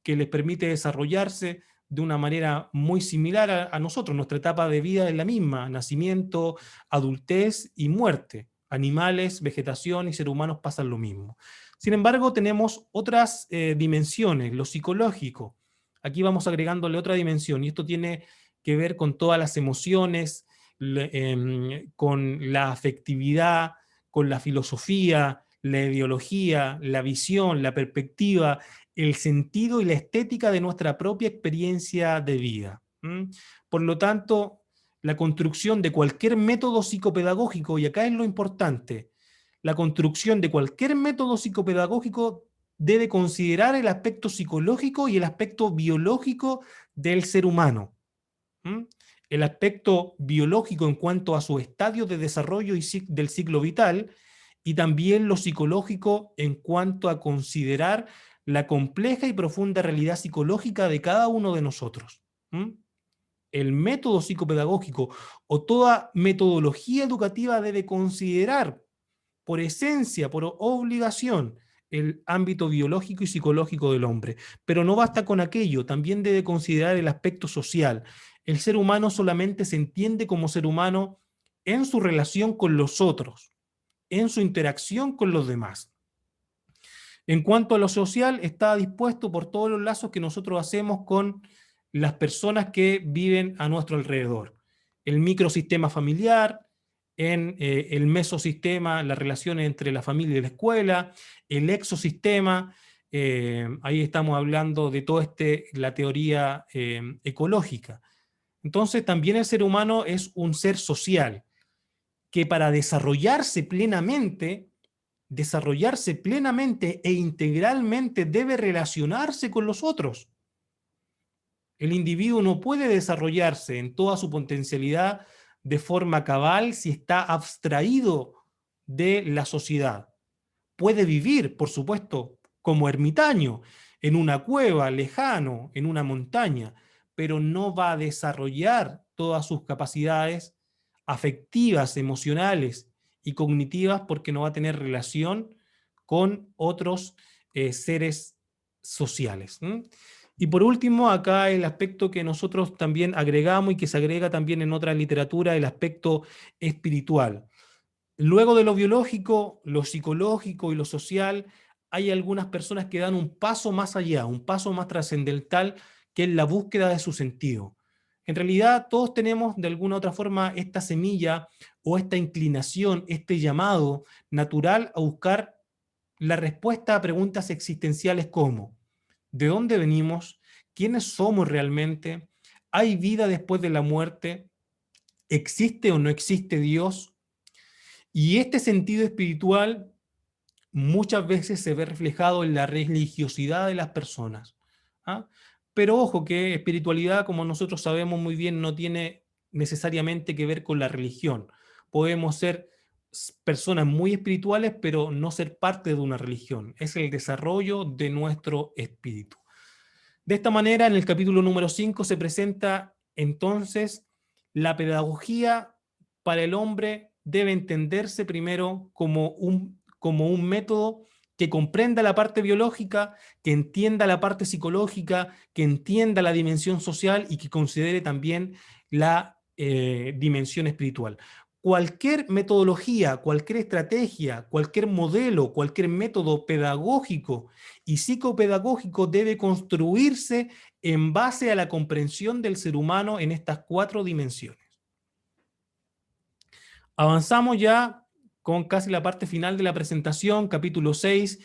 que les permite desarrollarse de una manera muy similar a nosotros. Nuestra etapa de vida es la misma: nacimiento, adultez y muerte. Animales, vegetación y seres humanos pasan lo mismo. Sin embargo, tenemos otras dimensiones, lo psicológico. Aquí vamos agregándole otra dimensión, y esto tiene que ver con todas las emociones, con la afectividad, con la filosofía, la ideología, la visión, la perspectiva, el sentido y la estética de nuestra propia experiencia de vida. Por lo tanto, la construcción de cualquier método psicopedagógico, y acá es lo importante, la construcción de cualquier método psicopedagógico debe considerar el aspecto psicológico y el aspecto biológico del ser humano. El aspecto biológico en cuanto a su estadio de desarrollo del ciclo vital, y también lo psicológico en cuanto a considerar la compleja y profunda realidad psicológica de cada uno de nosotros. El método psicopedagógico o toda metodología educativa debe considerar por esencia, por obligación, el ámbito biológico y psicológico del hombre. Pero no basta con aquello, también debe considerar el aspecto social. El ser humano solamente se entiende como ser humano en su relación con los otros, en su interacción con los demás. En cuanto a lo social, está dispuesto por todos los lazos que nosotros hacemos con las personas que viven a nuestro alrededor. El microsistema familiar, en el mesosistema, las relaciones entre la familia y la escuela, el exosistema, ahí estamos hablando de toda la teoría ecológica. Entonces también el ser humano es un ser social, que para desarrollarse plenamente e integralmente debe relacionarse con los otros. El individuo no puede desarrollarse en toda su potencialidad de forma cabal si está abstraído de la sociedad. Puede vivir, por supuesto, como ermitaño, en una cueva, lejano, en una montaña, pero no va a desarrollar todas sus capacidades afectivas, emocionales y cognitivas, porque no va a tener relación con otros seres sociales. Y por último, acá el aspecto que nosotros también agregamos y que se agrega también en otra literatura, el aspecto espiritual. Luego de lo biológico, lo psicológico y lo social, hay algunas personas que dan un paso más allá, un paso más trascendental, que es la búsqueda de su sentido. En realidad, todos tenemos de alguna u otra forma esta semilla o esta inclinación, este llamado natural a buscar la respuesta a preguntas existenciales como: ¿de dónde venimos? ¿Quiénes somos realmente? ¿Hay vida después de la muerte? ¿Existe o no existe Dios? Y este sentido espiritual muchas veces se ve reflejado en la religiosidad de las personas. ¿Ah? Pero ojo que espiritualidad, como nosotros sabemos muy bien, no tiene necesariamente que ver con la religión. Podemos ser personas muy espirituales, pero no ser parte de una religión. Es el desarrollo de nuestro espíritu. De esta manera, en el capítulo número 5 se presenta entonces la pedagogía para el hombre debe entenderse primero como un método que comprenda la parte biológica, que entienda la parte psicológica, que entienda la dimensión social y que considere también la dimensión espiritual. Cualquier metodología, cualquier estrategia, cualquier modelo, cualquier método pedagógico y psicopedagógico debe construirse en base a la comprensión del ser humano en estas 4 dimensiones. Avanzamos ya con casi la parte final de la presentación, capítulo 6,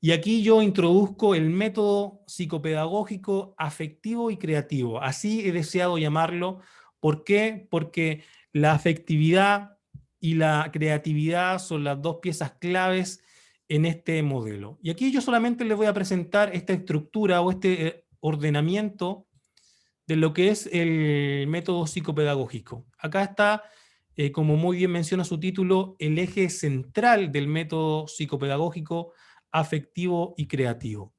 y aquí yo introduzco el método psicopedagógico afectivo y creativo. Así he deseado llamarlo. ¿Por qué? Porque la afectividad y la creatividad son las 2 piezas claves en este modelo. Y aquí yo solamente les voy a presentar esta estructura o este ordenamiento de lo que es el método psicopedagógico. Acá está, como muy bien menciona su título, el eje central del método psicopedagógico afectivo y creativo.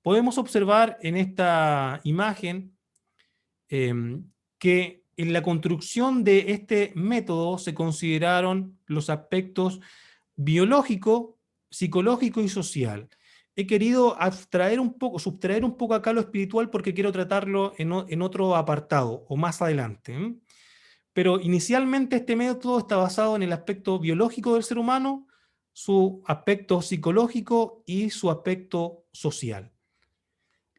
Podemos observar en esta imagen eh, que en la construcción de este método se consideraron los aspectos biológico, psicológico y social. He querido subtraer un poco acá lo espiritual porque quiero tratarlo en otro apartado o más adelante. Pero inicialmente este método está basado en el aspecto biológico del ser humano, su aspecto psicológico y su aspecto social.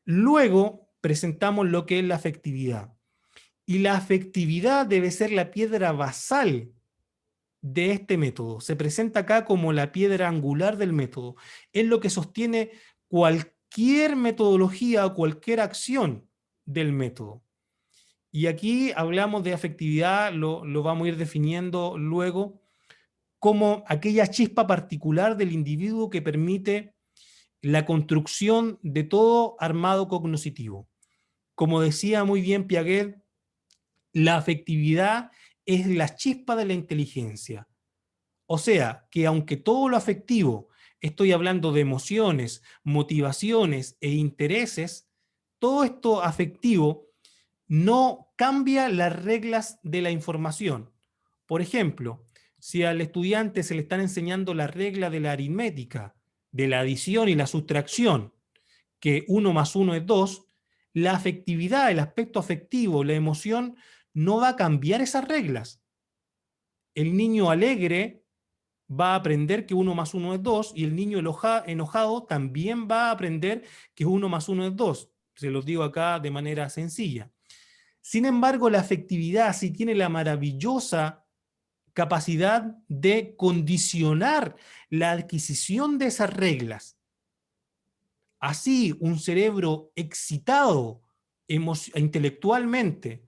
Luego presentamos lo que es la afectividad. Y la afectividad debe ser la piedra basal de este método. Se presenta acá como la piedra angular del método. Es lo que sostiene cualquier metodología o cualquier acción del método. Y aquí hablamos de afectividad, lo vamos a ir definiendo luego, como aquella chispa particular del individuo que permite la construcción de todo armado cognoscitivo. Como decía muy bien Piaget, la afectividad es la chispa de la inteligencia. O sea, que aunque todo lo afectivo, estoy hablando de emociones, motivaciones e intereses, todo esto afectivo no cambia las reglas de la información. Por ejemplo, si al estudiante se le están enseñando la regla de la aritmética, de la adición y la sustracción, que 1 más 1 es 2, la afectividad, el aspecto afectivo, la emoción, no va a cambiar esas reglas. El niño alegre va a aprender que 1 más 1 es 2 y el niño enojado también va a aprender que 1 más 1 es 2. Se los digo acá de manera sencilla. Sin embargo, la afectividad sí tiene la maravillosa capacidad de condicionar la adquisición de esas reglas. Así, un cerebro excitado intelectualmente,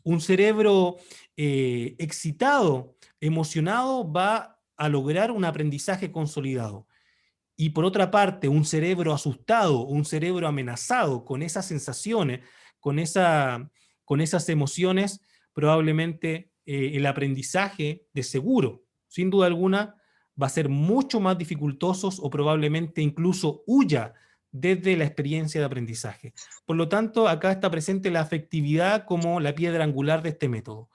un cerebro excitado, emocionado, va a lograr un aprendizaje consolidado. Y por otra parte, un cerebro asustado, un cerebro amenazado con esas sensaciones, con, con esas emociones, probablemente el aprendizaje de seguro, sin duda alguna, va a ser mucho más dificultoso o probablemente incluso huya desde la experiencia de aprendizaje. Por lo tanto, acá está presente la afectividad como la piedra angular de este método.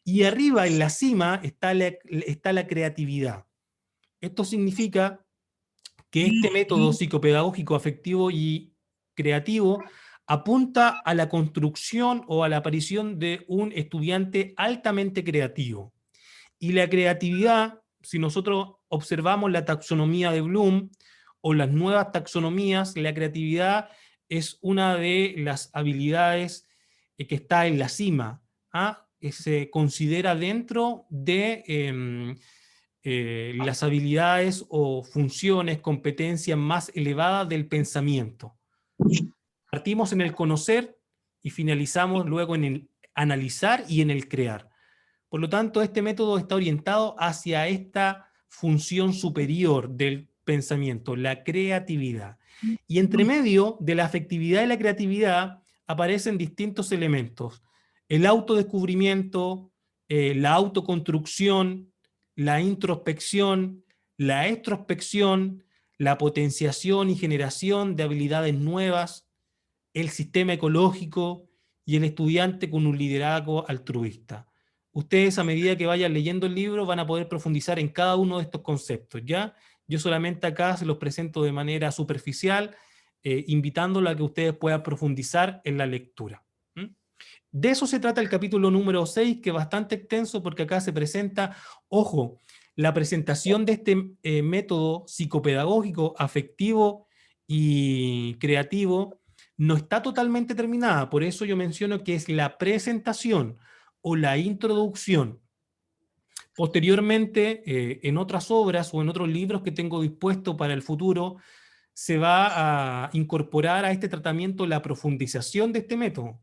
Y arriba, en la cima, está la creatividad. Esto significa que este método psicopedagógico, afectivo y creativo apunta a la construcción o a la aparición de un estudiante altamente creativo. Y la creatividad, si nosotros observamos la taxonomía de Bloom o las nuevas taxonomías, la creatividad es una de las habilidades que está en la cima, ¿ah? Que se considera dentro de las habilidades o funciones, competencias más elevadas del pensamiento. Partimos en el conocer y finalizamos luego en el analizar y en el crear. Por lo tanto, este método está orientado hacia esta función superior del pensamiento, la creatividad. Y entre medio de la afectividad y la creatividad aparecen distintos elementos. El autodescubrimiento, la autoconstrucción, la introspección, la extrospección, la potenciación y generación de habilidades nuevas, el sistema ecológico y el estudiante con un liderazgo altruista. Ustedes, a medida que vayan leyendo el libro, van a poder profundizar en cada uno de estos conceptos, ¿ya? Yo solamente acá se los presento de manera superficial, invitándolo a que ustedes puedan profundizar en la lectura. ¿Mm? De eso se trata el capítulo número 6, que es bastante extenso porque acá se presenta, ojo, la presentación de este método psicopedagógico, afectivo y creativo no está totalmente terminada. Por eso yo menciono que es la presentación o la introducción. Posteriormente, en otras obras o en otros libros que tengo dispuesto para el futuro, se va a incorporar a este tratamiento la profundización de este método.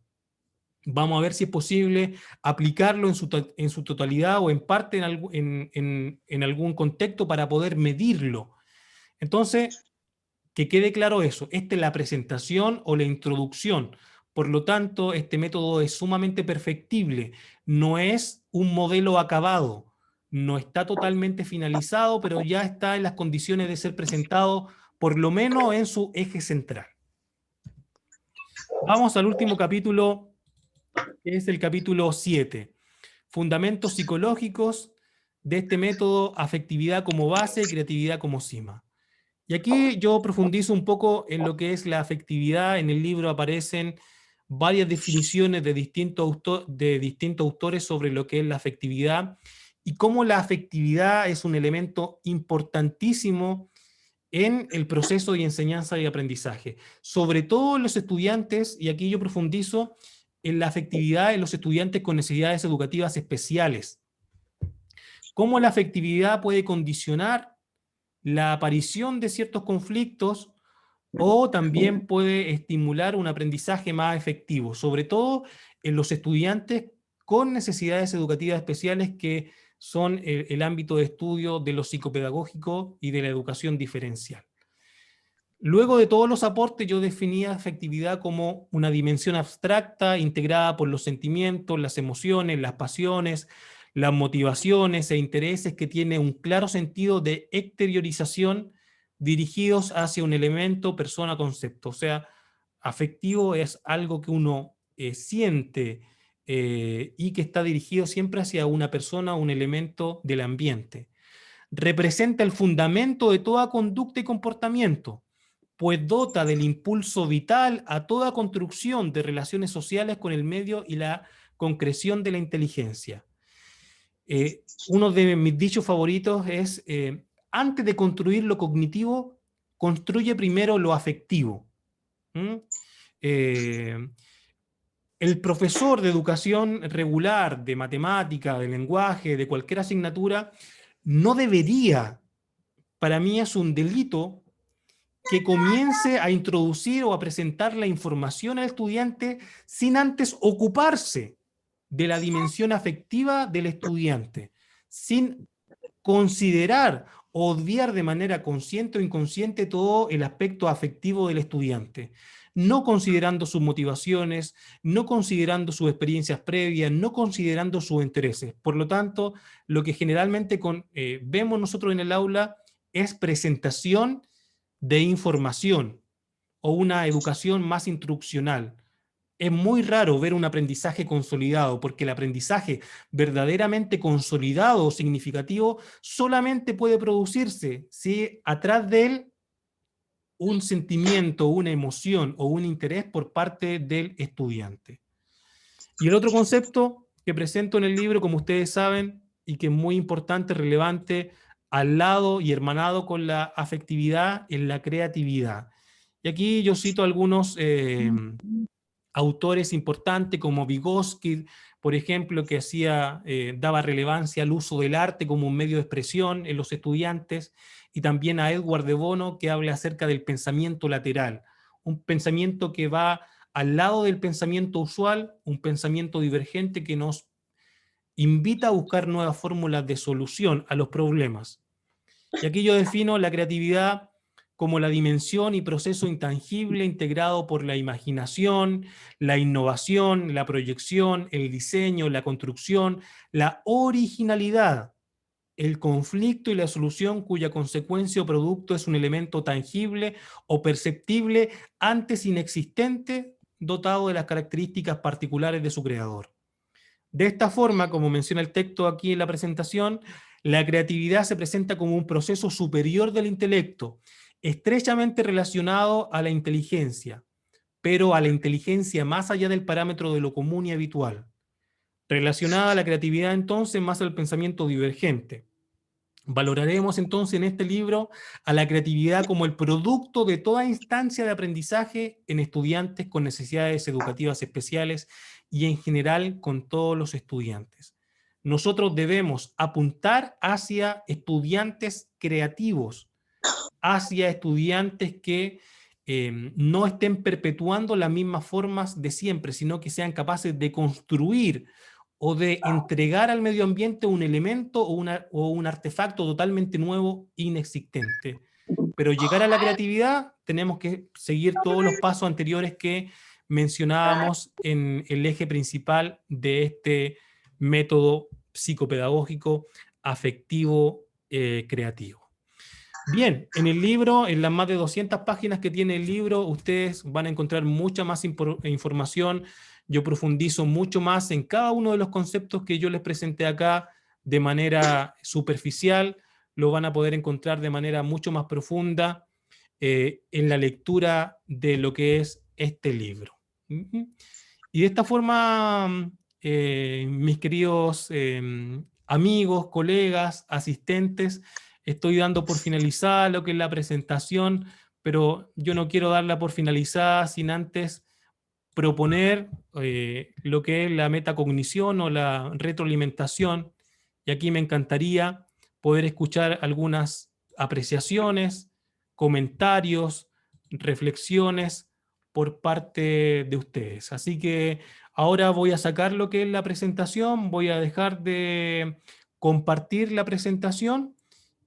Vamos a ver si es posible aplicarlo en su totalidad o en parte en algún contexto para poder medirlo. Entonces, que quede claro eso, esta es la presentación o la introducción. Por lo tanto, este método es sumamente perfectible, no es un modelo acabado, no está totalmente finalizado, pero ya está en las condiciones de ser presentado, por lo menos en su eje central. Vamos al último capítulo, que es el capítulo 7, fundamentos psicológicos de este método, afectividad como base y creatividad como cima. Y aquí yo profundizo un poco en lo que es la afectividad. En el libro aparecen varias definiciones de distintos autores sobre lo que es la afectividad y cómo la afectividad es un elemento importantísimo en el proceso de enseñanza y aprendizaje. Sobre todo en los estudiantes, y aquí yo profundizo en la afectividad en los estudiantes con necesidades educativas especiales. Cómo la afectividad puede condicionar la aparición de ciertos conflictos o también puede estimular un aprendizaje más efectivo, sobre todo en los estudiantes con necesidades educativas especiales que son el ámbito de estudio de lo psicopedagógico y de la educación diferencial. Luego de todos los aportes, yo definía afectividad como una dimensión abstracta integrada por los sentimientos, las emociones, las pasiones, las motivaciones e intereses que tiene un claro sentido de exteriorización dirigidos hacia un elemento, persona, concepto. O sea, afectivo es algo que uno siente y que está dirigido siempre hacia una persona, un elemento del ambiente. Representa el fundamento de toda conducta y comportamiento, pues dota del impulso vital a toda construcción de relaciones sociales con el medio y la concreción de la inteligencia. Uno de mis dichos favoritos es, antes de construir lo cognitivo, construye primero lo afectivo. ¿Mm? El profesor de educación regular, de matemática, de lenguaje, de cualquier asignatura, no debería, para mí es un delito, que comience a introducir o a presentar la información al estudiante sin antes ocuparse de la dimensión afectiva del estudiante, sin considerar o obviar de manera consciente o inconsciente todo el aspecto afectivo del estudiante, no considerando sus motivaciones, no considerando sus experiencias previas, no considerando sus intereses. Por lo tanto, lo que generalmente vemos nosotros en el aula es presentación de información o una educación más instruccional. Es muy raro ver un aprendizaje consolidado, porque el aprendizaje verdaderamente consolidado o significativo solamente puede producirse si atrás de él un sentimiento, una emoción o un interés por parte del estudiante. Y el otro concepto que presento en el libro, como ustedes saben, y que es muy importante, relevante, al lado y hermanado con la afectividad, en la creatividad. Y aquí yo cito algunos autores importantes como Vygotsky, por ejemplo, que daba relevancia al uso del arte como un medio de expresión en los estudiantes, y también a Edward de Bono, que habla acerca del pensamiento lateral, un pensamiento que va al lado del pensamiento usual, un pensamiento divergente que nos invita a buscar nuevas fórmulas de solución a los problemas. Y aquí yo defino la creatividad como la dimensión y proceso intangible integrado por la imaginación, la innovación, la proyección, el diseño, la construcción, la originalidad el conflicto y la solución cuya consecuencia o producto es un elemento tangible o perceptible antes inexistente, dotado de las características particulares de su creador. De esta forma, como menciona el texto aquí en la presentación, la creatividad se presenta como un proceso superior del intelecto, estrechamente relacionado a la inteligencia, pero a la inteligencia más allá del parámetro de lo común y habitual. Relacionada a la creatividad entonces más al pensamiento divergente. Valoraremos entonces en este libro a la creatividad como el producto de toda instancia de aprendizaje en estudiantes con necesidades educativas especiales y en general con todos los estudiantes. Nosotros debemos apuntar hacia estudiantes creativos, hacia estudiantes que no estén perpetuando las mismas formas de siempre, sino que sean capaces de construir o de entregar al medio ambiente un elemento o un artefacto totalmente nuevo, inexistente. Pero llegar a la creatividad tenemos que seguir todos los pasos anteriores que mencionábamos en el eje principal de este método psicopedagógico afectivo creativo. Bien, en el libro, en las más de 200 páginas que tiene el libro, ustedes van a encontrar mucha más información. Yo profundizo mucho más en cada uno de los conceptos que yo les presenté acá de manera superficial. Lo van a poder encontrar de manera mucho más profunda en la lectura de lo que es este libro. Y de esta forma, mis queridos amigos, colegas, asistentes, estoy dando por finalizada lo que es la presentación, pero yo no quiero darla por finalizada sin antes proponer lo que es la metacognición o la retroalimentación, y aquí me encantaría poder escuchar algunas apreciaciones, comentarios, reflexiones por parte de ustedes. Así que ahora voy a sacar lo que es la presentación, voy a dejar de compartir la presentación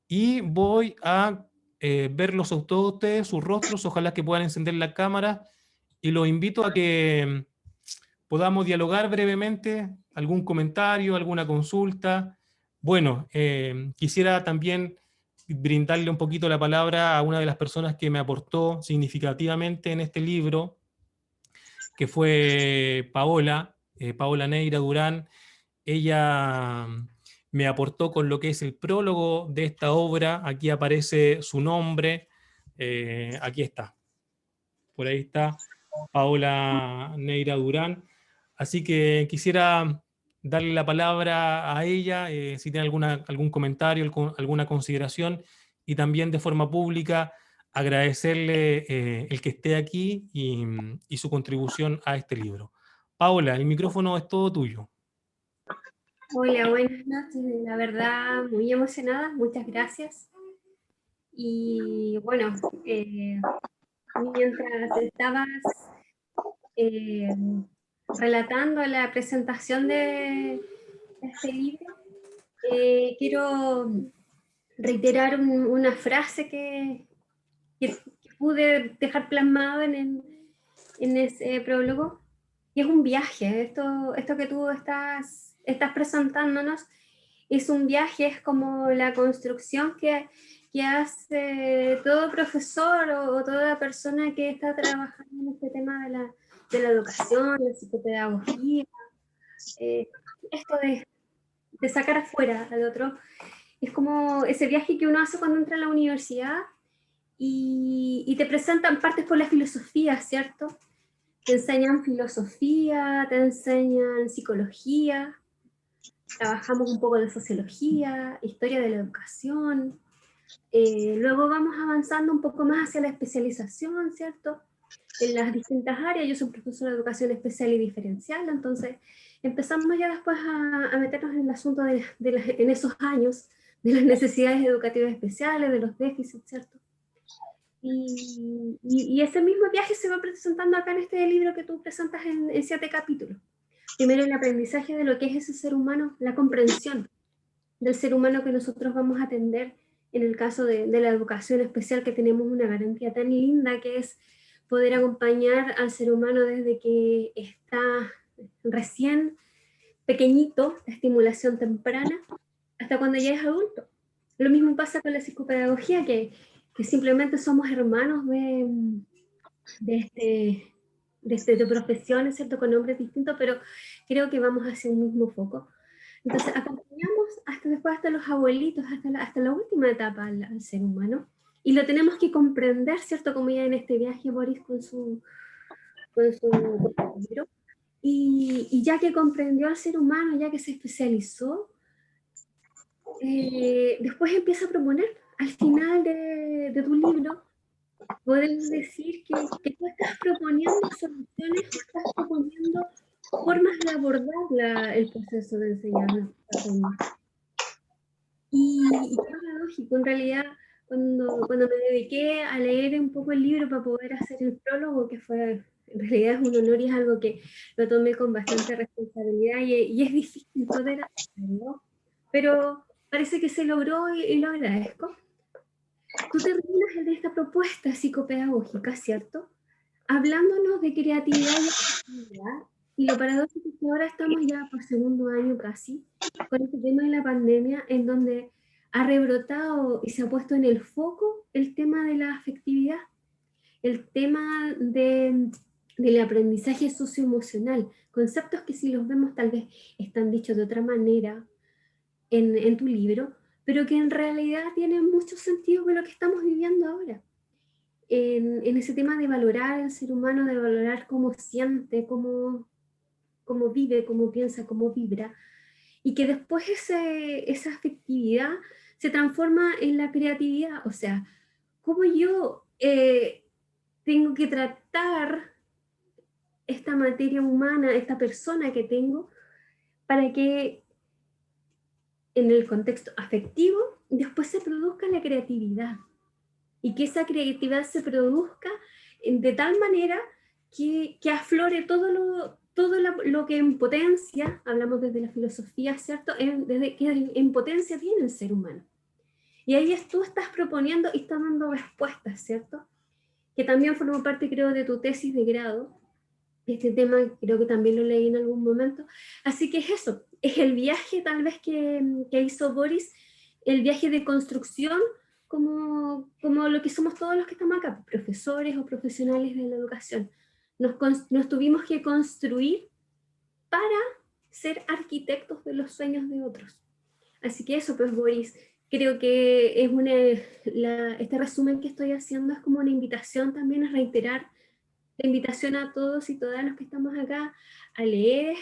y voy a verlos a todos ustedes, sus rostros, ojalá que puedan encender la cámara y los invito a que podamos dialogar brevemente, algún comentario, alguna consulta. Bueno, quisiera también brindarle un poquito la palabra a una de las personas que me aportó significativamente en este libro, que fue Paola, Paola Neira Durán. Ella me aportó con lo que es el prólogo de esta obra. Aquí aparece su nombre. Aquí está. Por ahí está Paola Neira Durán. Así que quisiera darle la palabra a ella, si tiene algún comentario, alguna consideración, y también de forma pública agradecerle el que esté aquí y su contribución a este libro. Paola, el micrófono es todo tuyo. Hola, buenas noches. La verdad, muy emocionada. Muchas gracias. Y bueno, mientras estabas eh, relatando la presentación de este libro, quiero reiterar una frase que pude dejar plasmado en ese prólogo, y es un viaje. Esto que tú estás presentándonos es un viaje, es como la construcción que hace todo profesor o toda persona que está trabajando en este tema de la educación, la psicopedagogía, esto de sacar afuera al otro. Es como ese viaje que uno hace cuando entra a la universidad y te presentan partes por la filosofía, ¿cierto? Te enseñan filosofía, te enseñan psicología, trabajamos un poco de sociología, historia de la educación, luego vamos avanzando un poco más hacia la especialización, ¿cierto? En las distintas áreas. Yo soy profesora de educación especial y diferencial, entonces empezamos ya después a meternos en el asunto en esos años de las necesidades educativas especiales, de los déficits, ¿cierto? Y ese mismo viaje se va presentando acá en este libro que tú presentas en 7 capítulos. Primero el aprendizaje de lo que es ese ser humano, la comprensión del ser humano que nosotros vamos a atender en el caso de la educación especial, que tenemos una garantía tan linda que es poder acompañar al ser humano desde que está recién pequeñito, estimulación temprana, hasta cuando ya es adulto. Lo mismo pasa con la psicopedagogía, que simplemente somos hermanos de profesiones, ¿cierto? Con nombres distintos, pero creo que vamos hacia un mismo foco. Entonces, acompañamos hasta los abuelitos, hasta la última etapa al ser humano, y lo tenemos que comprender, ¿cierto? Como ya en este viaje Boris con su libro, y ya que comprendió al ser humano, ya que se especializó, después empieza a proponer, al final de tu libro, puedes decir que tú estás proponiendo soluciones, estás proponiendo formas de abordar el proceso de enseñanza. Y qué paradójico, en realidad, cuando me dediqué a leer un poco el libro para poder hacer el prólogo, que fue, en realidad es un honor y es algo que lo tomé con bastante responsabilidad y es difícil poder hacerlo, pero parece que se logró y lo agradezco. Tú terminas en esta propuesta psicopedagógica, ¿cierto? Hablándonos de creatividad y actividad, y lo paradójico es que ahora estamos ya por segundo año casi, con este tema de la pandemia, en donde ha rebrotado y se ha puesto en el foco el tema de la afectividad, el tema del aprendizaje socioemocional, conceptos que si los vemos tal vez están dichos de otra manera en tu libro, pero que en realidad tienen mucho sentido con lo que estamos viviendo ahora. En ese tema de valorar al ser humano, de valorar cómo siente, cómo vive, cómo piensa, cómo vibra, y que después esa afectividad se transforma en la creatividad, o sea, cómo yo tengo que tratar esta materia humana, esta persona que tengo, para que en el contexto afectivo después se produzca la creatividad, y que esa creatividad se produzca de tal manera que aflore todo lo que en potencia, hablamos desde la filosofía, ¿cierto? Desde que en potencia tiene el ser humano. Y ahí tú estás proponiendo y estás dando respuestas, ¿cierto? Que también formó parte, creo, de tu tesis de grado. Este tema creo que también lo leí en algún momento. Así que es eso, es el viaje tal vez que hizo Boris, el viaje de construcción, como lo que somos todos los que estamos acá, profesores o profesionales de la educación. Nos tuvimos que construir para ser arquitectos de los sueños de otros. Así que eso, pues Boris, creo que es este resumen que estoy haciendo es como una invitación también a reiterar la invitación a todos y todas los que estamos acá a leer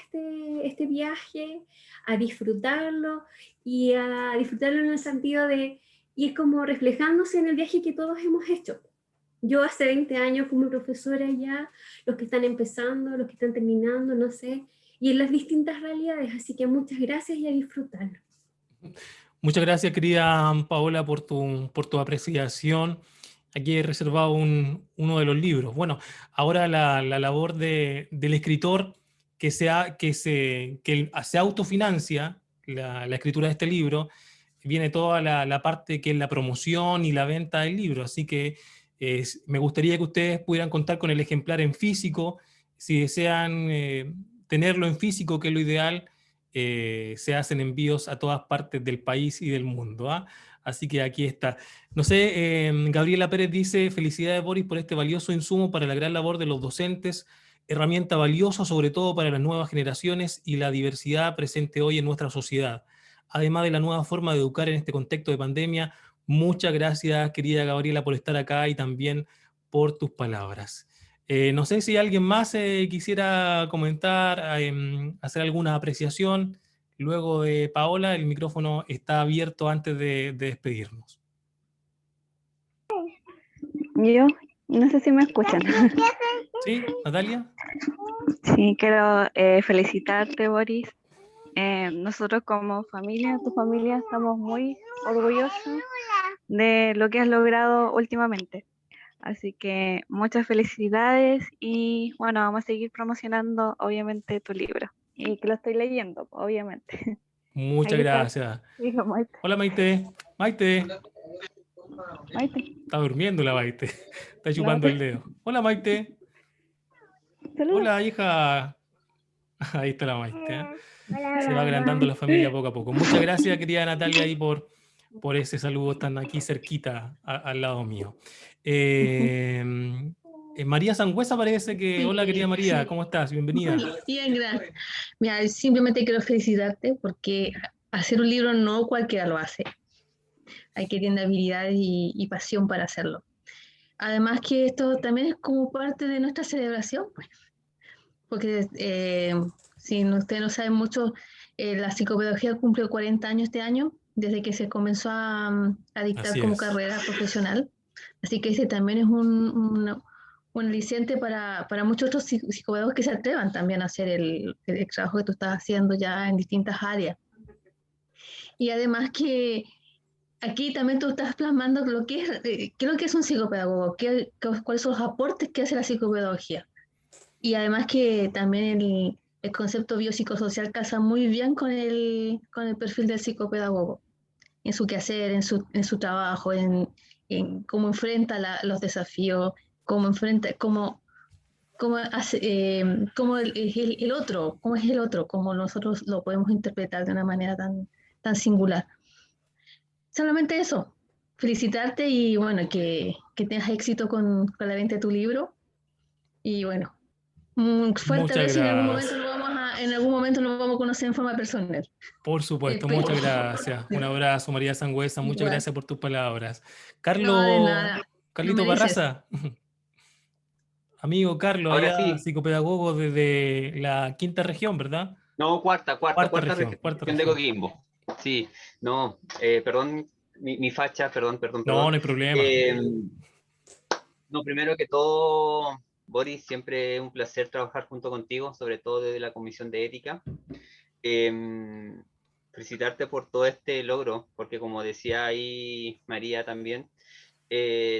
este viaje, a disfrutarlo y a disfrutarlo en el sentido de, y es como reflejándose en el viaje que todos hemos hecho. Yo hace 20 años como profesora ya, los que están empezando, los que están terminando, no sé, y en las distintas realidades, así que muchas gracias y a disfrutarlo. Muchas gracias, querida Paola, por tu apreciación. Aquí he reservado uno de los libros. Bueno, ahora la labor del escritor que se autofinancia la escritura de este libro, viene toda la parte que es la promoción y la venta del libro. Así que me gustaría que ustedes pudieran contar con el ejemplar en físico. Si desean tenerlo en físico, que es lo ideal, se hacen envíos a todas partes del país y del mundo. ¿Ah? Así que aquí está. No sé, Gabriela Pérez dice, felicidades Boris por este valioso insumo para la gran labor de los docentes, herramienta valiosa sobre todo para las nuevas generaciones y la diversidad presente hoy en nuestra sociedad. Además de la nueva forma de educar en este contexto de pandemia, muchas gracias querida Gabriela por estar acá y también por tus palabras. No sé si alguien más quisiera comentar, hacer alguna apreciación. Luego de Paola, el micrófono está abierto antes de despedirnos. Yo no sé si me escuchan. ¿Sí, Natalia? Sí, quiero felicitarte, Boris. Nosotros como familia, tu familia, estamos muy orgullosos de lo que has logrado últimamente. Así que muchas felicidades y bueno, vamos a seguir promocionando obviamente tu libro. Y que lo estoy leyendo, obviamente. Muchas Ahí está, gracias. hijo Maite. Hola Maite. Maite. Maite, Está durmiendo la Maite. Está no chupando te el dedo. Hola Maite. saludo. Hola hija. Ahí está la Maite, ¿eh? Se va agrandando la familia poco a poco. Muchas gracias, querida Natalia, ahí por ese saludo tan aquí cerquita al lado mío. María Sangüesa parece que... Hola, querida Sí, María, sí. ¿cómo estás? Bienvenida. Bien, gracias. Mira, simplemente quiero felicitarte porque hacer un libro no cualquiera lo hace. Hay que tener habilidades y pasión para hacerlo. Además que esto también es como parte de nuestra celebración, pues, porque si ustedes no saben mucho, la psicopedagogía cumple 40 años este año, desde que se comenzó a dictar Así como es. carrera profesional. Así que ese también es un aliciente para muchos otros psicopedagogos que se atrevan también a hacer el trabajo que tú estás haciendo ya en distintas áreas. Y además que aquí también tú estás plasmando lo que qué es lo que es un psicopedagogo, cuáles son los aportes que hace la psicopedagogía. Y además que también el concepto biopsicosocial casa muy bien con el perfil del psicopedagogo, en su quehacer, en su trabajo, en cómo enfrenta los desafíos, cómo enfrenta, cómo hace, cómo el otro, cómo es el otro, cómo nosotros lo podemos interpretar de una manera tan singular. Solamente eso, felicitarte y bueno, que tengas éxito con la venta de tu libro. Y bueno, un fuerte Muchas beso y gracias. en algún momento nos vamos a conocer en forma personal. Por supuesto, Espero. muchas gracias. Un abrazo, María Sangüesa. Muchas Igual. gracias por tus palabras. No, de nada. No Carlito mereces. Barraza, amigo Carlos, Ahora allá sí, psicopedagogo desde la quinta región, ¿verdad? no, Cuarta cuarta región, cuarta región de región. Coquimbo. Sí, no, perdón, mi facha, No, perdón. no hay problema. Eh, no, primero que todo, Boris, siempre es un placer trabajar junto contigo, sobre todo desde la Comisión de Ética. Eh, felicitarte por todo este logro, porque como decía ahí María también,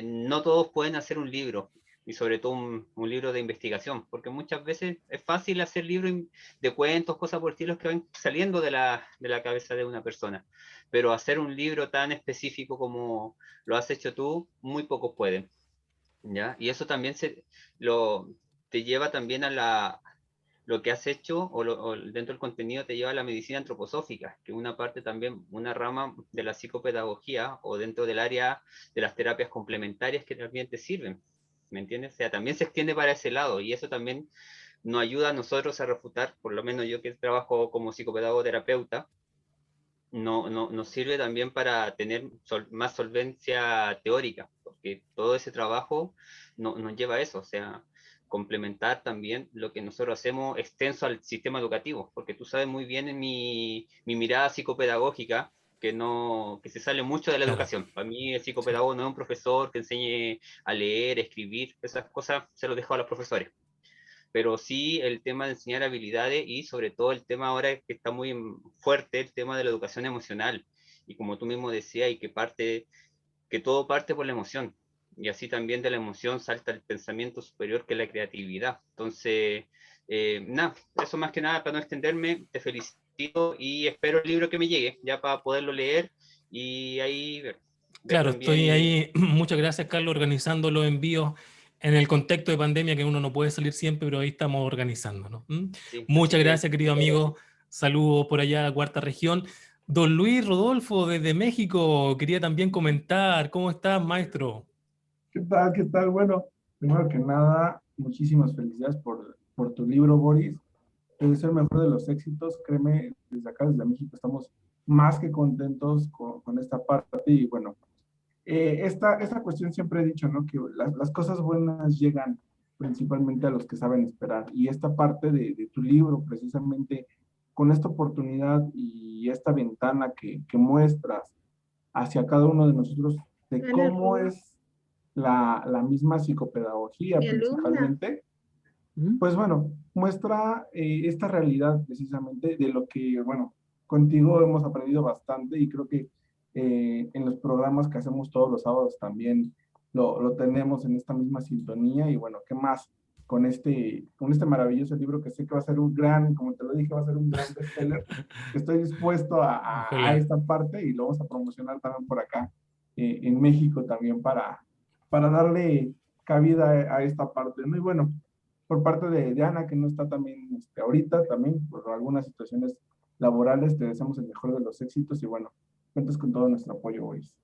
no todos pueden hacer un libro, y sobre todo un libro de investigación, porque muchas veces es fácil hacer libros de cuentos, cosas por el estilo que van saliendo de la cabeza de una persona, pero hacer un libro tan específico como lo has hecho tú, muy pocos pueden, ¿ya? Y eso también te lleva también a lo que has hecho o dentro del contenido te lleva a la medicina antroposófica, que es una parte también, una rama de la psicopedagogía o dentro del área de las terapias complementarias que también te sirven, ¿me entiendes? O sea, también se extiende para ese lado y eso también nos ayuda a nosotros a refutar, por lo menos yo que trabajo como psicopedagogo terapeuta, nos sirve también para tener más solvencia teórica, porque todo ese trabajo nos lleva a eso, o sea, complementar también lo que nosotros hacemos extenso al sistema educativo, porque tú sabes muy bien en mi mirada psicopedagógica que se sale mucho de la Claro. educación. Para mí el psicopedagogo no es un profesor que enseñe a leer, a escribir, esas cosas se los dejo a los profesores, pero sí el tema de enseñar habilidades y sobre todo el tema ahora que está muy fuerte, el tema de la educación emocional. Y como tú mismo decías, y que todo parte por la emoción. Y así también de la emoción salta el pensamiento superior que es la creatividad. Entonces, nada, eso más que nada para no extenderme, te felicito y espero el libro que me llegue ya para poderlo leer y ahí ver Claro, también. estoy ahí. Muchas gracias, Carlos, organizando los envíos en el contexto de pandemia que uno no puede salir siempre, pero ahí estamos organizándonos. Sí, así Muchas que gracias, querido amigo. Saludos por allá a la cuarta región. Don Luis Rodolfo, desde México, quería también comentar. ¿Cómo estás, maestro? ¿Qué tal? ¿Qué tal? Bueno, primero que nada, muchísimas felicidades por tu libro, Boris. Te deseo el mejor de los éxitos. Créeme, desde acá, desde México, estamos más que contentos con esta parte. Y bueno, esta cuestión siempre he dicho, ¿no? Que las cosas buenas llegan principalmente a los que saben esperar. Y esta parte de tu libro, precisamente con esta oportunidad y esta ventana que muestras hacia cada uno de nosotros de cómo es la misma psicopedagogía Mi alumna. principalmente, pues bueno, muestra esta realidad precisamente de lo que, bueno, contigo hemos aprendido bastante y creo que en los programas que hacemos todos los sábados también lo tenemos en esta misma sintonía y bueno, ¿qué más? Con este maravilloso libro que sé que va a ser un gran, como te lo dije, va a ser un gran bestseller. Estoy dispuesto a Ojalá. esta parte y lo vamos a promocionar también por acá en México también para darle cabida a esta parte, ¿no? Y bueno, por parte de Ana, que no está también ahorita, también por algunas situaciones laborales. Te deseamos el mejor de los éxitos y bueno, cuentas con todo nuestro apoyo, Boris.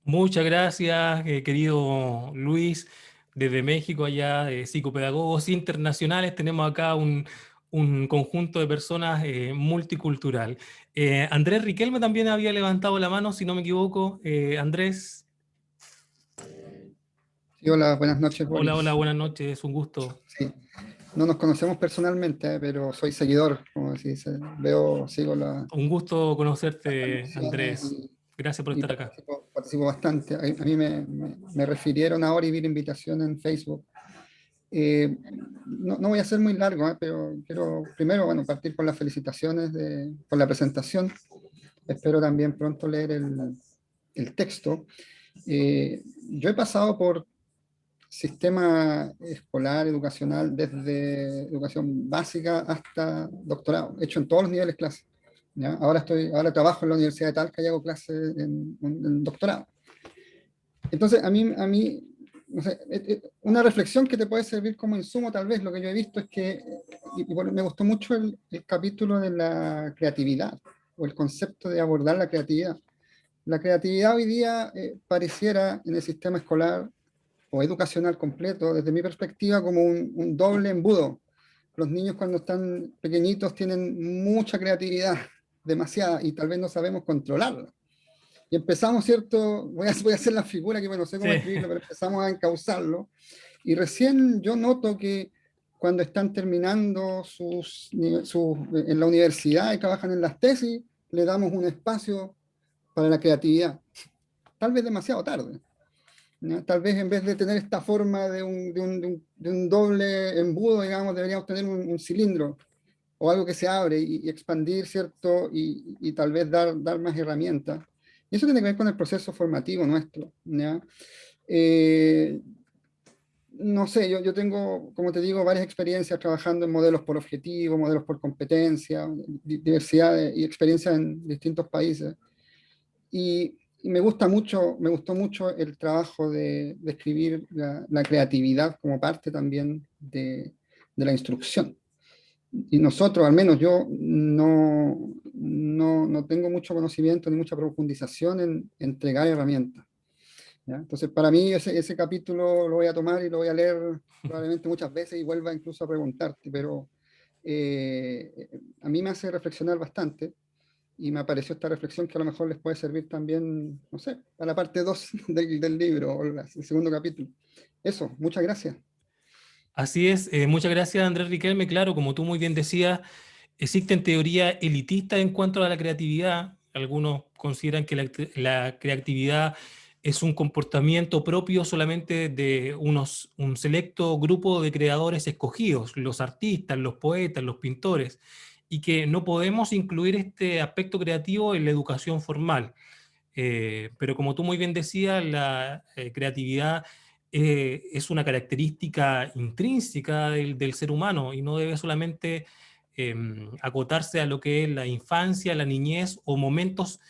Muchas gracias, querido Luis, desde México, allá, psicopedagogos internacionales. Tenemos acá un conjunto de personas multicultural. Andrés Riquelme también había levantado la mano, si no me equivoco. Andrés. Sí, hola, buenas noches, Boris. Hola, hola, buenas noches, es un gusto. Sí, no nos conocemos personalmente, pero soy seguidor, como se dice. Sigo las Un gusto conocerte, transmisiones Andrés. Gracias por y estar acá. participo bastante. A mí me refirieron ahora y vi la invitación en Facebook. No voy a ser muy largo, pero quiero primero, bueno, partir con las felicitaciones por la presentación. Espero también pronto leer el texto. Yo he pasado por sistema escolar, educacional, desde educación básica hasta doctorado, hecho en todos los niveles de clase. ¿Ya? Ahora trabajo en la Universidad de Talca y hago clases en doctorado. Entonces, a mí no sé, una reflexión que te puede servir como insumo, tal vez, lo que yo he visto es que, y bueno, me gustó mucho el capítulo de la creatividad, o el concepto de abordar la creatividad. La creatividad hoy día pareciera en el sistema escolar o educacional completo, desde mi perspectiva, como un doble embudo. Los niños cuando están pequeñitos tienen mucha creatividad, demasiada, y tal vez no sabemos controlarla. Y empezamos, ¿cierto? Voy a hacer la figura que, bueno, no sé cómo escribirlo, pero empezamos a encauzarlo. Y recién yo noto que cuando están terminando en la universidad y trabajan en las tesis, le damos un espacio para la creatividad. Tal vez demasiado tarde. ¿no? Tal vez en vez de tener esta forma de un doble embudo, digamos, deberíamos tener un cilindro o algo que se abre y expandir, ¿cierto? Y tal vez dar más herramientas. Y eso tiene que ver con el proceso formativo nuestro. ¿ya? No sé, yo tengo, como te digo, varias experiencias trabajando en modelos por objetivo, modelos por competencia, diversidad y experiencias en distintos países. Y me gustó mucho el trabajo de escribir la creatividad como parte también de la instrucción. Y nosotros, al menos yo, no tengo mucho conocimiento ni mucha profundización en entregar herramientas. ¿ya? Entonces, para mí ese capítulo lo voy a tomar y lo voy a leer probablemente muchas veces y vuelva incluso a preguntarte, pero a mí me hace reflexionar bastante. Y me apareció esta reflexión que a lo mejor les puede servir también, no sé, a la parte 2 del libro, o el segundo capítulo. Eso, muchas gracias. Así es, muchas gracias, Andrés Riquelme. Claro, como tú muy bien decías, existen teorías elitistas en cuanto a la creatividad. Algunos consideran que la creatividad es un comportamiento propio solamente de un selecto grupo de creadores escogidos, los artistas, los poetas, los pintores, y que no podemos incluir este aspecto creativo en la educación formal. Pero como tú muy bien decías, la creatividad es una característica intrínseca del ser humano y no debe solamente acotarse a lo que es la infancia, la niñez o momentos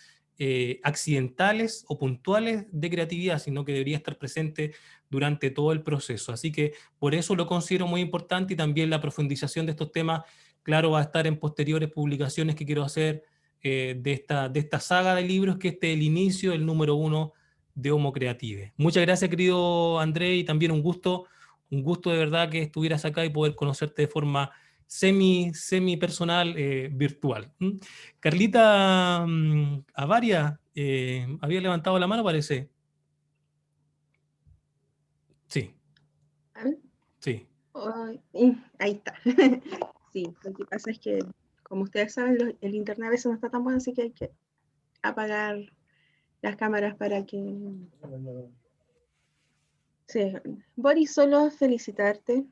accidentales o puntuales de creatividad, sino que debería estar presente durante todo el proceso. Así que por eso lo considero muy importante y también la profundización de estos temas, claro, va a estar en posteriores publicaciones que quiero hacer de esta saga de libros, que este es el inicio, el número 1 de Homo Creative. Muchas gracias, querido André, y también un gusto de verdad que estuvieras acá y poder conocerte de forma semi personal, virtual. Carlita Avaria, había levantado la mano, parece. Sí, sí. Ahí está. Sí, lo que pasa es que, como ustedes saben, el internet a veces no está tan bueno, así que hay que apagar las cámaras para que... Sí. Boris, solo felicitarte.